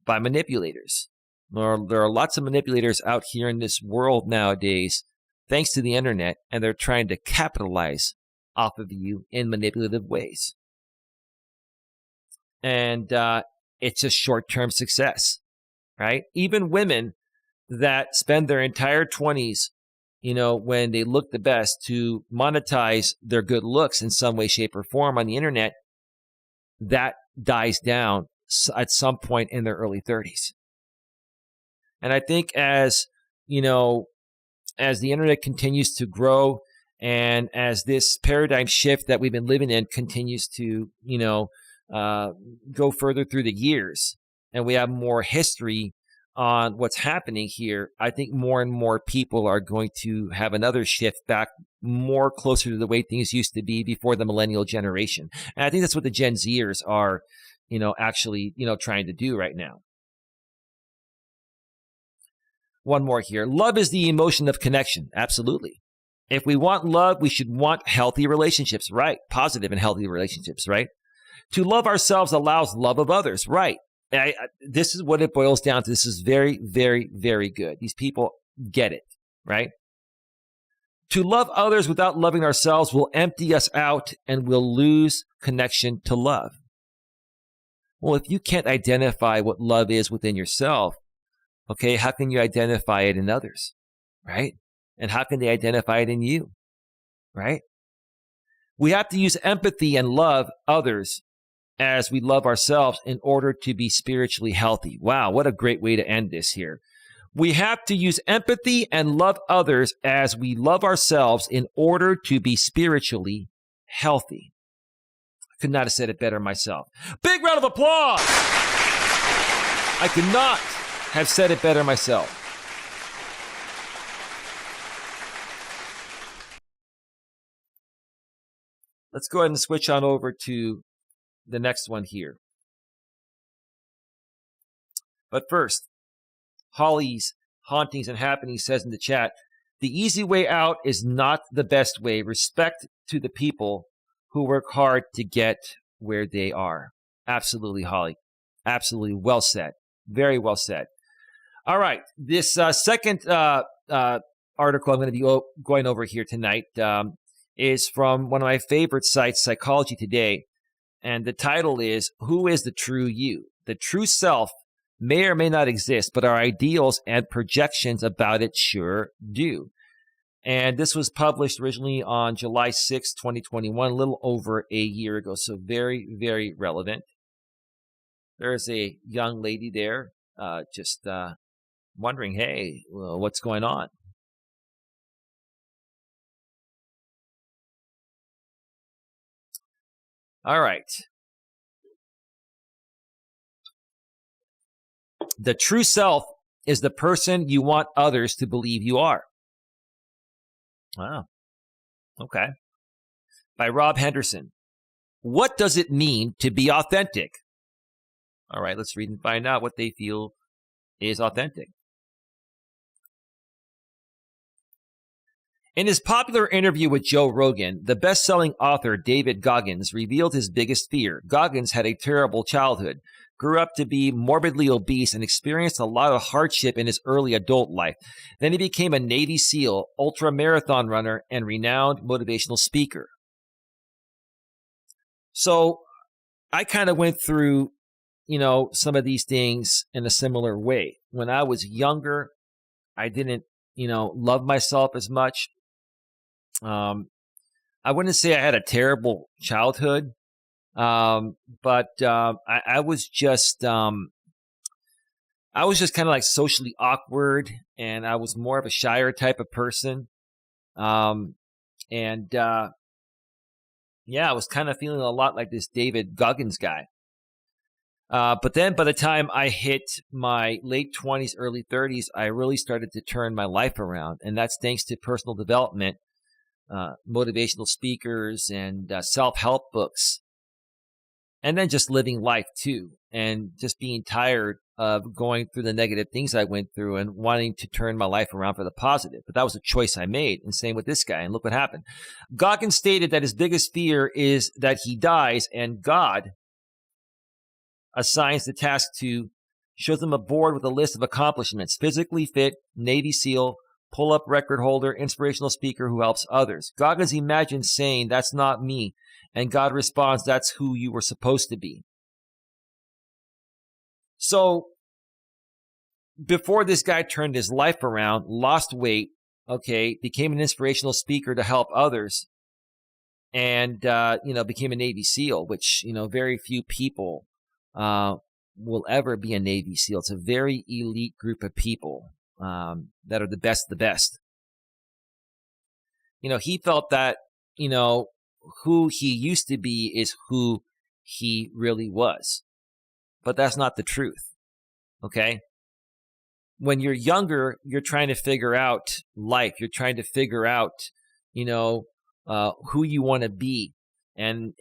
by manipulators. There are lots of manipulators out here in this world nowadays, thanks to the internet, and they're trying to capitalize off of you in manipulative ways. And it's a short-term success, right? Even women that spend their entire 20s, when they look the best, to monetize their good looks in some way, shape, or form on the internet, that dies down at some point in their early 30s. And I think as, as the internet continues to grow and as this paradigm shift that we've been living in continues to, go further through the years, and we have more history on what's happening here, I think more and more people are going to have another shift back more closer to the way things used to be before the millennial generation. And I think that's what the Gen Zers are, actually, trying to do right now. One more here. Love is the emotion of connection. Absolutely. If we want love, we should want healthy relationships, right? Positive and healthy relationships, right? To love ourselves allows love of others, right? This is what it boils down to. This is very, very, very good. These people get it, right? To love others without loving ourselves will empty us out and we'll lose connection to love. Well, if you can't identify what love is within yourself, okay, how can you identify it in others, right? And how can they identify it in you, right? We have to use empathy and love others as we love ourselves in order to be spiritually healthy. Wow, what a great way to end this here. We have to use empathy and love others as we love ourselves in order to be spiritually healthy. I could not have said it better myself. Big round of applause! I could not have said it better myself. Let's go ahead and switch on over to the next one here. But first, Holly's Hauntings and Happenings says in the chat, the easy way out is not the best way. Respect to the people who work hard to get where they are. Absolutely, Holly. Absolutely. Well said. Very well said. All right. This second article I'm going to be going over here tonight is from one of my favorite sites, Psychology Today. And the title is, Who is the True You? The true self may or may not exist, but our ideals and projections about it sure do. And this was published originally on July 6, 2021, a little over a year ago. So very, very relevant. There's a young lady there just wondering, hey, what's going on? All right. The true self is the person you want others to believe you are. Wow. Okay. By Rob Henderson. What does it mean to be authentic? All right, let's read and find out what they feel is authentic. In his popular interview with Joe Rogan, the best-selling author David Goggins revealed his biggest fear. Goggins had a terrible childhood, grew up to be morbidly obese, and experienced a lot of hardship in his early adult life. Then he became a Navy SEAL, ultra-marathon runner, and renowned motivational speaker. So I kind of went through, some of these things in a similar way. When I was younger, I didn't, love myself as much. I wouldn't say I had a terrible childhood, but I was just kind of like socially awkward, and I was more of a shyer type of person. I was kind of feeling a lot like this David Goggins guy. But then by the time I hit my late 20s, early 30s, I really started to turn my life around. And that's thanks to personal development, motivational speakers, and self-help books. And then just living life too. And just being tired of going through the negative things I went through and wanting to turn my life around for the positive. But that was a choice I made. And same with this guy. And look what happened. Goggins stated that his biggest fear is that he dies and God assigns the task to, shows him a board with a list of accomplishments: physically fit, Navy SEAL, pull-up record holder, inspirational speaker who helps others. Goggins imagines saying, "That's not me." And God responds, "That's who you were supposed to be." So before this guy turned his life around, lost weight, became an inspirational speaker to help others, and, became a Navy SEAL, which, very few people will ever be a Navy SEAL. It's a very elite group of people that are the best of the best. He felt that, who he used to be is who he really was. But that's not the truth. Okay? When you're younger, you're trying to figure out life. You're trying to figure out, who you want to be and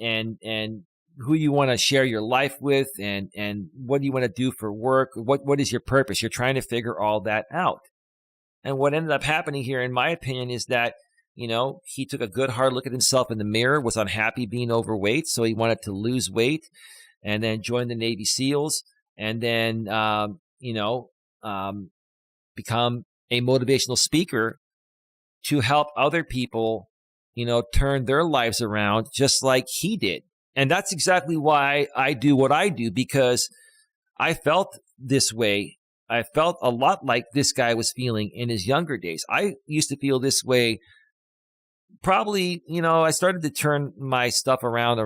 who you want to share your life with and what do you want to do for work? What is your purpose? You're trying to figure all that out. And what ended up happening here, in my opinion, is that, he took a good hard look at himself in the mirror, was unhappy being overweight, so he wanted to lose weight and then join the Navy SEALs and then, become a motivational speaker to help other people, turn their lives around just like he did. And that's exactly why I do what I do, because I felt this way. I felt a lot like this guy was feeling in his younger days. I used to feel this way probably, I started to turn my stuff around,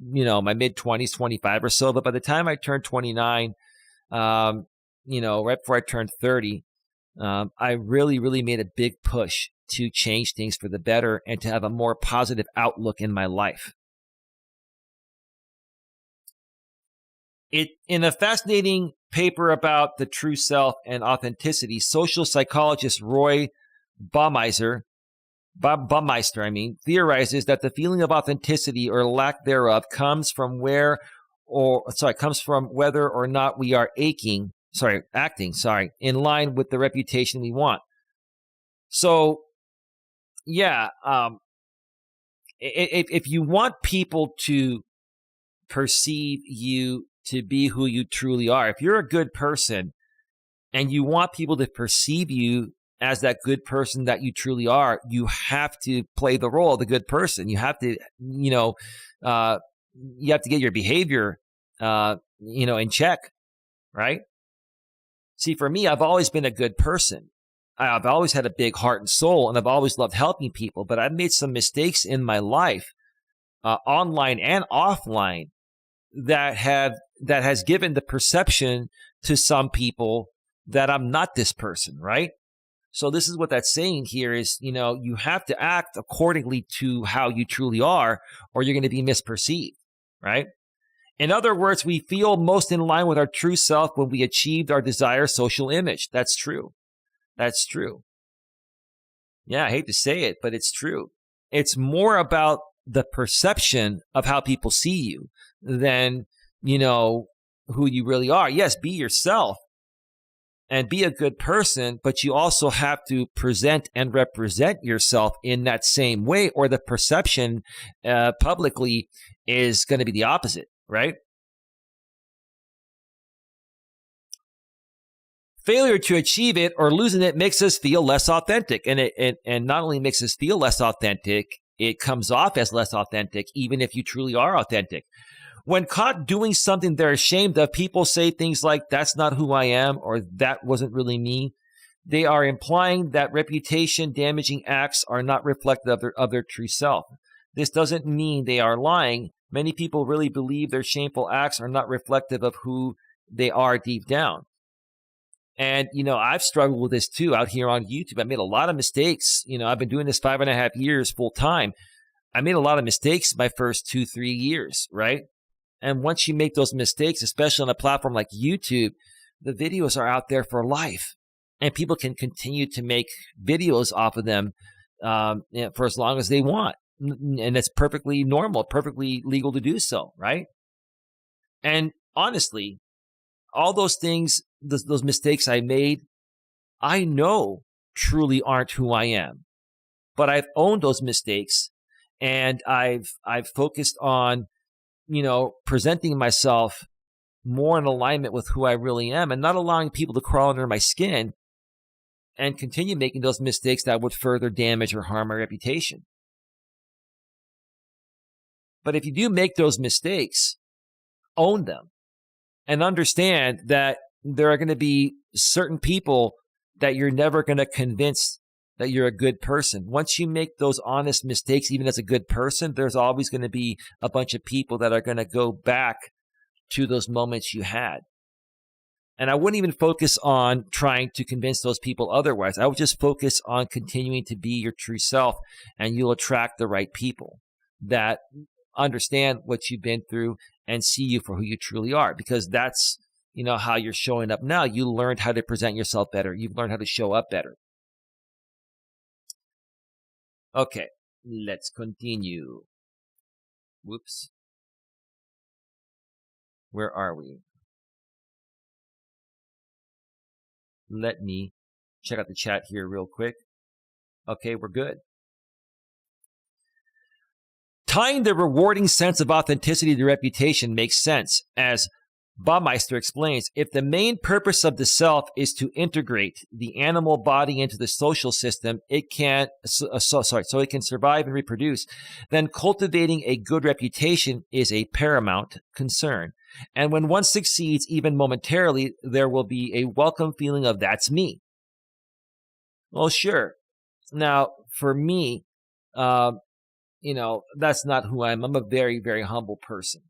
my mid-20s, 25 or so. But by the time I turned 29, right before I turned 30, I really, really made a big push to change things for the better and to have a more positive outlook in my life. In a fascinating paper about the true self and authenticity, social psychologist Roy Baumeister, theorizes that the feeling of authenticity or lack thereof comes from whether or not we are acting, in line with the reputation we want. So, yeah, if you want people to perceive you to be who you truly are, if you're a good person and you want people to perceive you as that good person that you truly are, you have to play the role of the good person. You have to, you have to get your behavior, in check, right? See, for me, I've always been a good person. I've always had a big heart and soul, and I've always loved helping people, but I've made some mistakes in my life, online and offline, that has given the perception to some people that I'm not this person, right? So this is what that's saying here is, you have to act accordingly to how you truly are, or you're going to be misperceived, right? In other words, we feel most in line with our true self when we achieved our desired social image. That's true. That's true. Yeah, I hate to say it, but it's true. It's more about the perception of how people see you than, who you really are. Yes, be yourself and be a good person, but you also have to present and represent yourself in that same way, or the perception publicly is going to be the opposite, right? Failure to achieve it or losing it makes us feel less authentic. And not only makes us feel less authentic, it comes off as less authentic, even if you truly are authentic. When caught doing something they're ashamed of, people say things like, that's not who I am, or that wasn't really me. They are implying that reputation-damaging acts are not reflective of their true self. This doesn't mean they are lying. Many people really believe their shameful acts are not reflective of who they are deep down. And, I've struggled with this too out here on YouTube. I made a lot of mistakes. I've been doing this 5.5 years full time. I made a lot of mistakes my first 2-3 years, right? And once you make those mistakes, especially on a platform like YouTube, the videos are out there for life. And people can continue to make videos off of them for as long as they want. And it's perfectly normal, perfectly legal to do so, right? And honestly, all those things, those mistakes I made, I know truly aren't who I am. But I've owned those mistakes, and I've focused on, presenting myself more in alignment with who I really am, and not allowing people to crawl under my skin and continue making those mistakes that would further damage or harm my reputation. But if you do make those mistakes, own them and understand that there are going to be certain people that you're never going to convince that you're a good person. Once you make those honest mistakes, even as a good person, there's always going to be a bunch of people that are going to go back to those moments you had. And I wouldn't even focus on trying to convince those people otherwise. I would just focus on continuing to be your true self, and you'll attract the right people that understand what you've been through and see you for who you truly are, because that's, how you're showing up now. You learned how to present yourself better. You've learned how to show up better. Okay, let's continue. Whoops. Where are we? Let me check out the chat here real quick. Okay, we're good. Tying the rewarding sense of authenticity to reputation makes sense. As Baumeister explains, if the main purpose of the self is to integrate the animal body into the social system, so it can survive and reproduce, then cultivating a good reputation is a paramount concern. And when one succeeds, even momentarily, there will be a welcome feeling of that's me. Well, sure. Now, for me, that's not who I am. I'm a very, very humble person.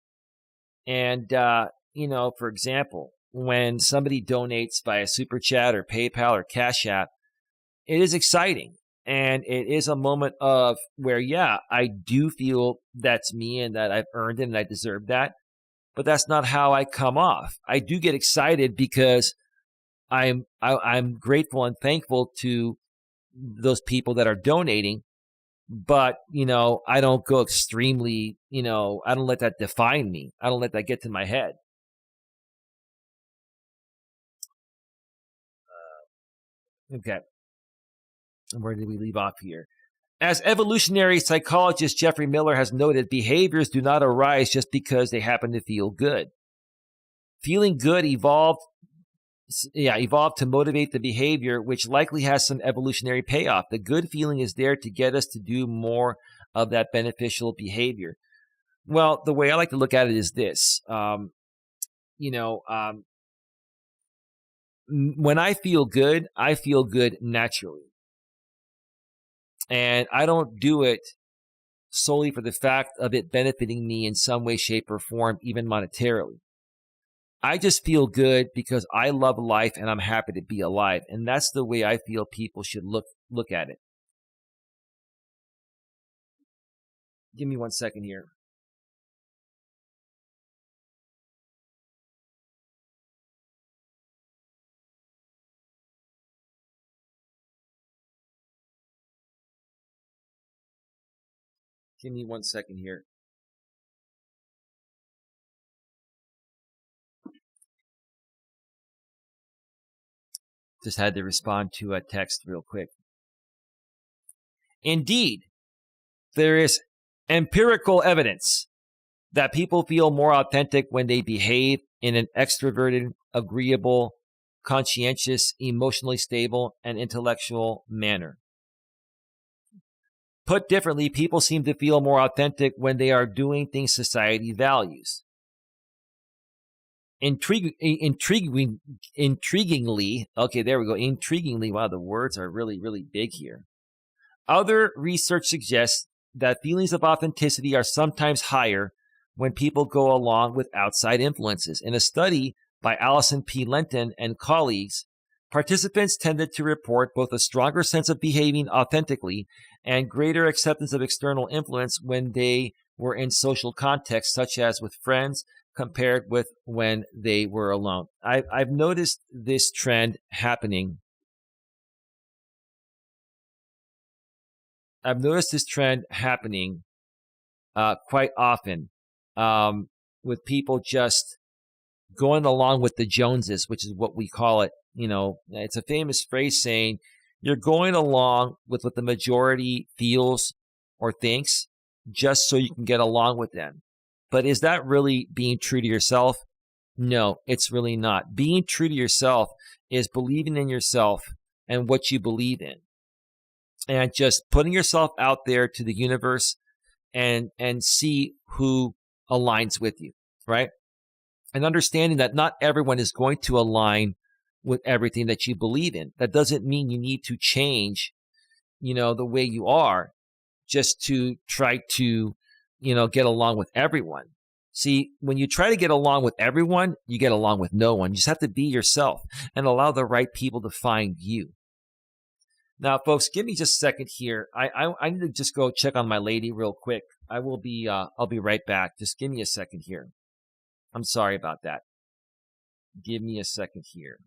And, for example, when somebody donates via Super Chat or PayPal or Cash App, it is exciting. And it is a moment of where, I do feel that's me and that I've earned it and I deserve that. But that's not how I come off. I do get excited because I'm grateful and thankful to those people that are donating. But, I don't go extremely, I don't let that define me. I don't let that get to my head. Okay. Where did we leave off here? As evolutionary psychologist Jeffrey Miller has noted, behaviors do not arise just because they happen to feel good. Feeling good evolved to motivate the behavior, which likely has some evolutionary payoff. The good feeling is there to get us to do more of that beneficial behavior. Well, the way I like to look at it is this. When I feel good naturally. And I don't do it solely for the fact of it benefiting me in some way, shape, or form, even monetarily. I just feel good because I love life and I'm happy to be alive. And that's the way I feel people should look at it. Give me 1 second here. Give me 1 second here. Just had to respond to a text real quick. Indeed, there is empirical evidence that people feel more authentic when they behave in an extroverted, agreeable, conscientious, emotionally stable, and intellectual manner. Put differently, people seem to feel more authentic when they are doing things society values. Intriguingly, okay, there we go. Intriguingly, wow, the words are really, really big here. Other research suggests that feelings of authenticity are sometimes higher when people go along with outside influences. In a study by Allison P. Lenton and colleagues, participants tended to report both a stronger sense of behaving authentically and greater acceptance of external influence when they were in social contexts, such as with friends, compared with when they were alone. I've noticed this trend happening. Quite often with people just going along with the Joneses, which is what we call it. It's a famous phrase saying you're going along with what the majority feels or thinks just so you can get along with them. But is that really being true to yourself? No, it's really not. Being true to yourself is believing in yourself and what you believe in. And just putting yourself out there to the universe and see who aligns with you, right? And understanding that not everyone is going to align with everything that you believe in. That doesn't mean you need to change, the way you are just to try to, get along with everyone. See, when you try to get along with everyone, you get along with no one. You just have to be yourself and allow the right people to find you. Now, folks, give me just a second here. I need to just go check on my lady real quick. I'll be right back. Just give me a second here. I'm sorry about that. Give me a second here.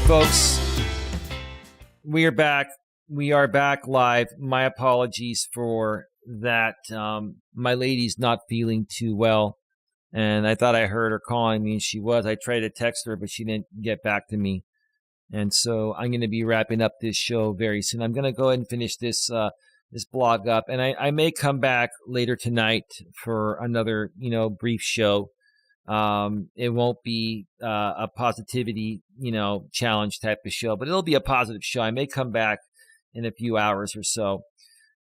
Folks, we are back. We are back live. My apologies for that. My lady's not feeling too well, and I thought I heard her calling me, and she was. I tried to text her, but she didn't get back to me. And so I'm going to be wrapping up this show very soon. I'm going to go ahead and finish this blog up, and I may come back later tonight for another, brief show. It won't be a positivity, challenge type of show, but it'll be a positive show. I may come back in a few hours or so.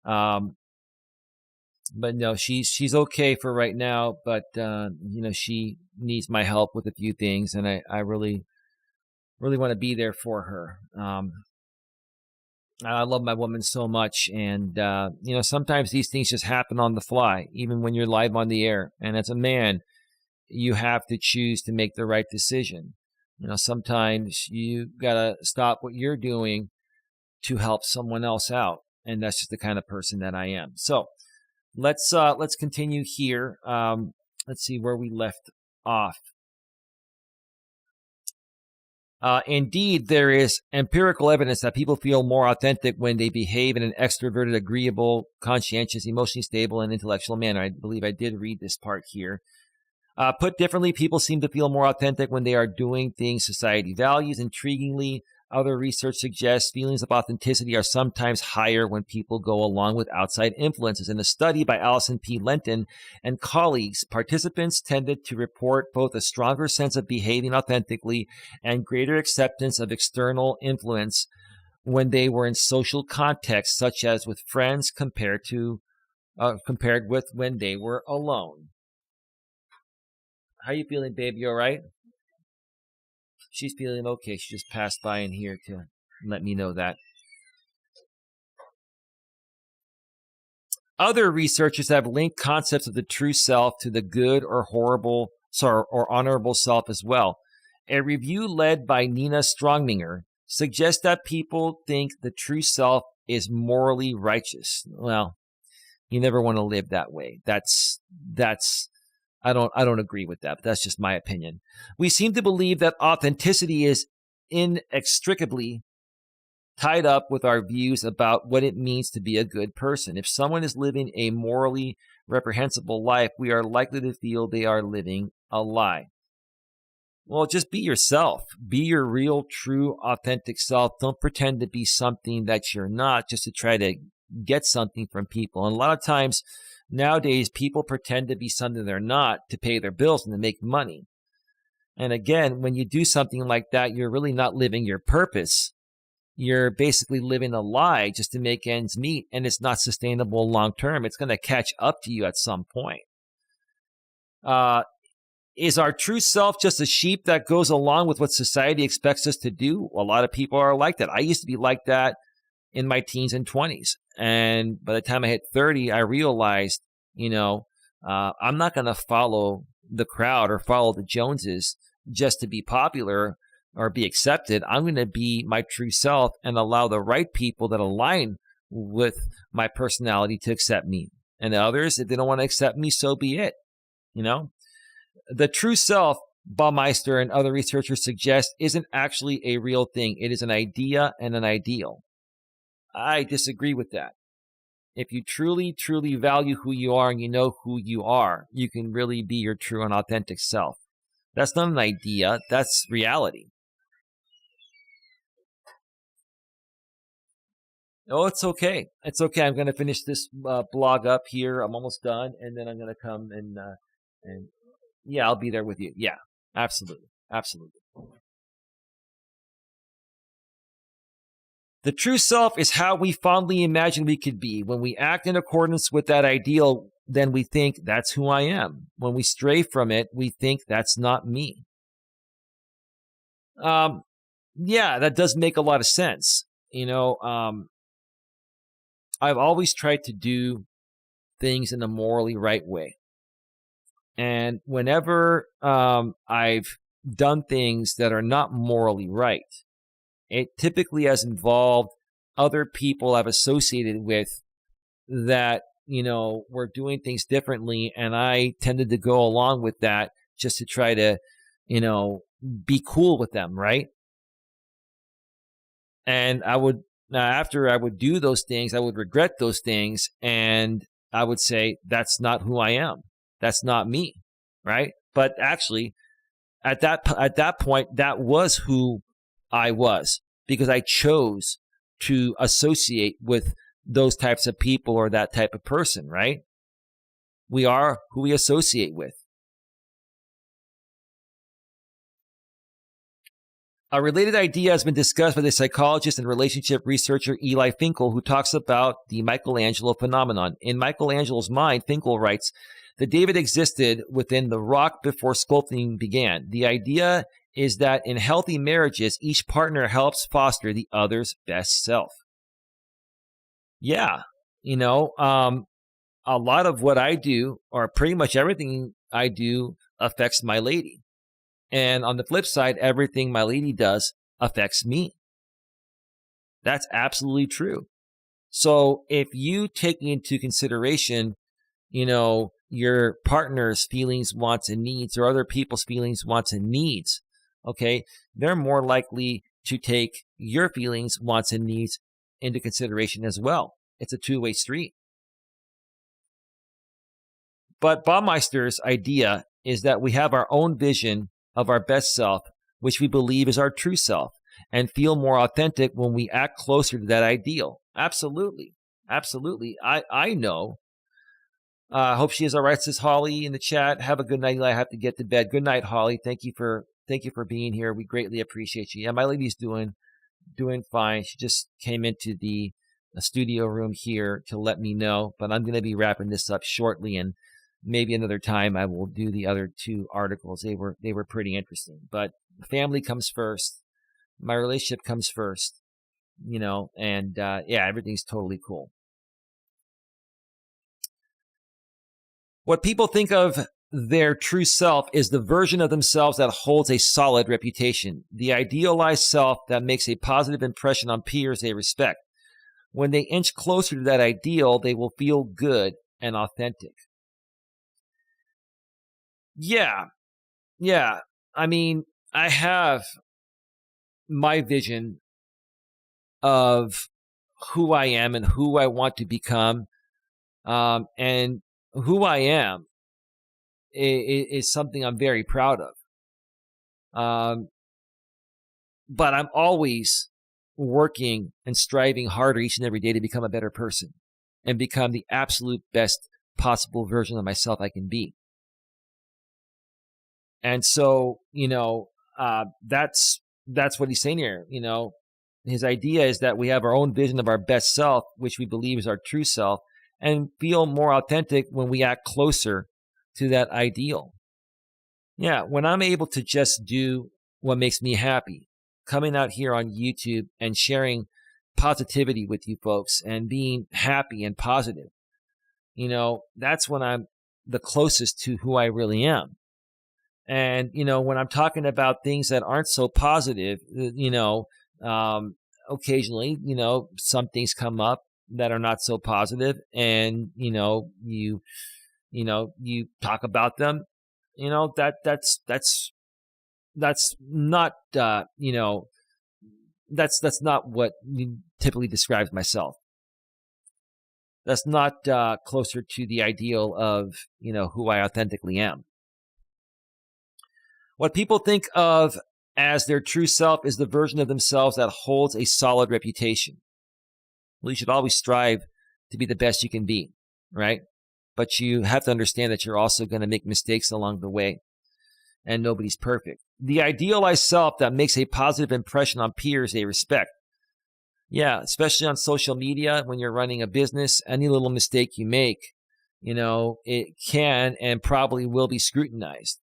But no, she's okay for right now, but she needs my help with a few things, and I really want to be there for her. I love my woman so much, and sometimes these things just happen on the fly, even when you're live on the air. And as a man, you have to choose to make the right decision. Sometimes you gotta stop what you're doing to help someone else out, and that's just the kind of person that I am. So let's continue here. Let's see where we left off. Indeed, there is empirical evidence that people feel more authentic when they behave in an extroverted, agreeable, conscientious, emotionally stable, and intellectual manner. I believe I did read this part here. Put differently, people seem to feel more authentic when they are doing things society values. Intriguingly, Other research suggests feelings of authenticity are sometimes higher when people go along with outside influences. In a study by Allison P. Lenton and colleagues, participants tended to report both a stronger sense of behaving authentically and greater acceptance of external influence when they were in social contexts, such as with friends, compared with when they were alone. How you feeling, babe? You all right? She's feeling okay. She just passed by in here to let me know that. Other researchers have linked concepts of the true self to the good or honorable self as well. A review led by Nina Strongminger suggests that people think the true self is morally righteous. Well, you never want to live that way. I don't agree with that, but that's just my opinion. We seem to believe that authenticity is inextricably tied up with our views about what it means to be a good person. If someone is living a morally reprehensible life, we are likely to feel they are living a lie. Well, just be yourself. Be your real, true, authentic self. Don't pretend to be something that you're not just to try to get something from people. And a lot of times nowadays, people pretend to be something they're not to pay their bills and to make money. And again, when you do something like that, you're really not living your purpose. You're basically living a lie just to make ends meet, and it's not sustainable long term. It's going to catch up to you at some point. Is our true self just a sheep that goes along with what society expects us to do? A lot of people are like that. I used to be like that in my teens and 20s. And by the time I hit 30, I realized, I'm not going to follow the crowd or follow the Joneses just to be popular or be accepted. I'm going to be my true self and allow the right people that align with my personality to accept me. And the others, if they don't want to accept me, so be it. The true self, Baumeister and other researchers suggest, isn't actually a real thing. It is an idea and an ideal. I disagree with that. If you truly, truly value who you are and you know who you are, you can really be your true and authentic self. That's not an idea. That's reality. Oh, it's okay. It's okay. I'm going to finish this blog up here. I'm almost done. And then I'm going to come and yeah, I'll be there with you. Yeah, absolutely. Absolutely. The true self is how we fondly imagine we could be. When we act in accordance with that ideal, then we think that's who I am. When we stray from it, we think that's not me. Yeah, that does make a lot of sense. I've always tried to do things in a morally right way. And whenever I've done things that are not morally right, it typically has involved other people I've associated with that, were doing things differently. And I tended to go along with that just to try to, be cool with them, right? And after I would do those things, I would regret those things. And I would say, that's not who I am. That's not me, right? But actually, at that point, that was who I was, because I chose to associate with those types of people or that type of person, right? We are who we associate with. A related idea has been discussed by the psychologist and relationship researcher Eli Finkel, who talks about the Michelangelo phenomenon. In Michelangelo's mind, Finkel writes, that David existed within the rock before sculpting began. The idea is that in healthy marriages, each partner helps foster the other's best self. Yeah, a lot of what I do, or pretty much everything I do, affects my lady. And on the flip side, everything my lady does affects me. That's absolutely true. So if you take into consideration, your partner's feelings, wants, and needs, or other people's feelings, wants, and needs, okay, they're more likely to take your feelings, wants, and needs into consideration as well. It's a two-way street. But Baumeister's idea is that we have our own vision of our best self, which we believe is our true self. and feel more authentic when we act closer to that ideal. Absolutely. Absolutely. I know. Hope she is all right, says Holly in the chat. Have a good night, Eli. I have to get to bed. Good night, Holly. Thank you for being here. We greatly appreciate you. Yeah, my lady's doing fine. She just came into the studio room here to let me know, but I'm going to be wrapping this up shortly, and maybe another time I will do the other 2 articles. They were pretty interesting, but family comes first. My relationship comes first, and yeah, everything's totally cool. What people think of their true self is the version of themselves that holds a solid reputation, the idealized self that makes a positive impression on peers they respect. When they inch closer to that ideal, they will feel good and authentic. Yeah. I mean, I have my vision of who I am and who I want to become, and who I am is something I'm very proud of. But I'm always working and striving harder each and every day to become a better person and become the absolute best possible version of myself I can be. And so, that's what he's saying here. His idea is that we have our own vision of our best self, which we believe is our true self, and feel more authentic when we act closer to that ideal. Yeah, when I'm able to just do what makes me happy, coming out here on YouTube and sharing positivity with you folks and being happy and positive, that's when I'm the closest to who I really am. And, when I'm talking about things that aren't so positive, occasionally, some things come up that are not so positive, and, you talk about them, that's not, that's not what typically describes myself. That's not closer to the ideal of, who I authentically am. What people think of as their true self is the version of themselves that holds a solid reputation. Well, you should always strive to be the best you can be, right? But you have to understand that you're also going to make mistakes along the way, and nobody's perfect. The idealized self that makes a positive impression on peers they respect. Yeah, especially on social media, when you're running a business, any little mistake you make, it can and probably will be scrutinized.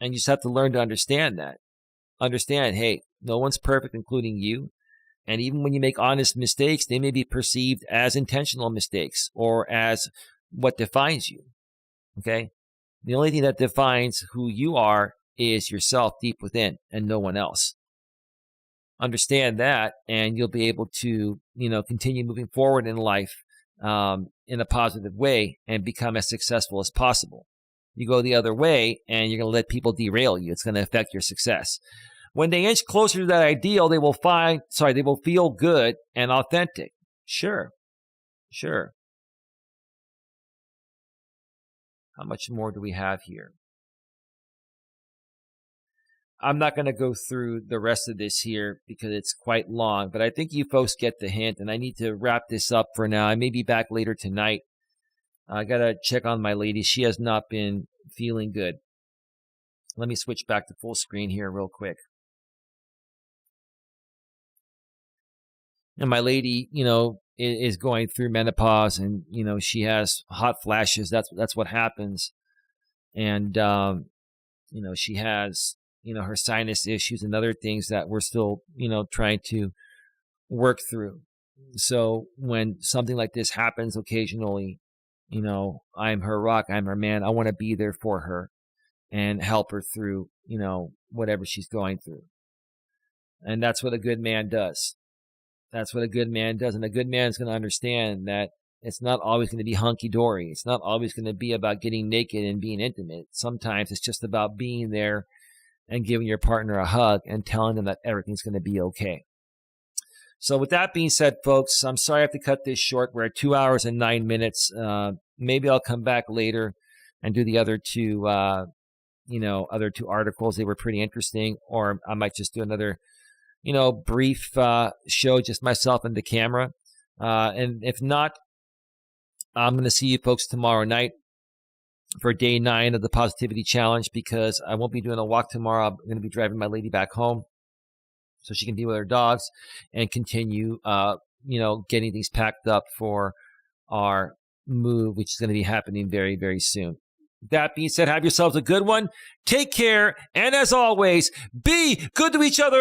And you just have to learn to understand that. Understand, hey, no one's perfect, including you. And even when you make honest mistakes, they may be perceived as intentional mistakes or as what defines you. Okay? The only thing that defines who you are is yourself deep within and no one else. Understand that, and you'll be able to, continue moving forward in life in a positive way and become as successful as possible. You go the other way, and you're going to let people derail you. It's going to affect your success. When they inch closer to that ideal, they will feel good and authentic. Sure. How much more do we have here? I'm not going to go through the rest of this here because it's quite long, but I think you folks get the hint, and I need to wrap this up for now. I may be back later tonight. I got to check on my lady. She has not been feeling good. Let me switch back to full screen here real quick. And my lady, is going through menopause, and, she has hot flashes. That's what happens. And, she has, her sinus issues and other things that we're still, trying to work through. So when something like this happens occasionally, I'm her rock, I'm her man. I want to be there for her and help her through, whatever she's going through. And that's what a good man does. That's what a good man does. And a good man is going to understand that it's not always going to be hunky-dory. It's not always going to be about getting naked and being intimate. Sometimes it's just about being there and giving your partner a hug and telling them that everything's going to be okay. So with that being said, folks, I'm sorry I have to cut this short. We're at 2 hours and 9 minutes. Maybe I'll come back later and do the other two articles. They were pretty interesting. Or I might just do another brief show, just myself and the camera. And if not, I'm going to see you folks tomorrow night for day 9 of the Positivity Challenge, because I won't be doing a walk tomorrow. I'm going to be driving my lady back home so she can be with her dogs and continue, getting things packed up for our move, which is going to be happening very, very soon. That being said, have yourselves a good one. Take care. And as always, be good to each other.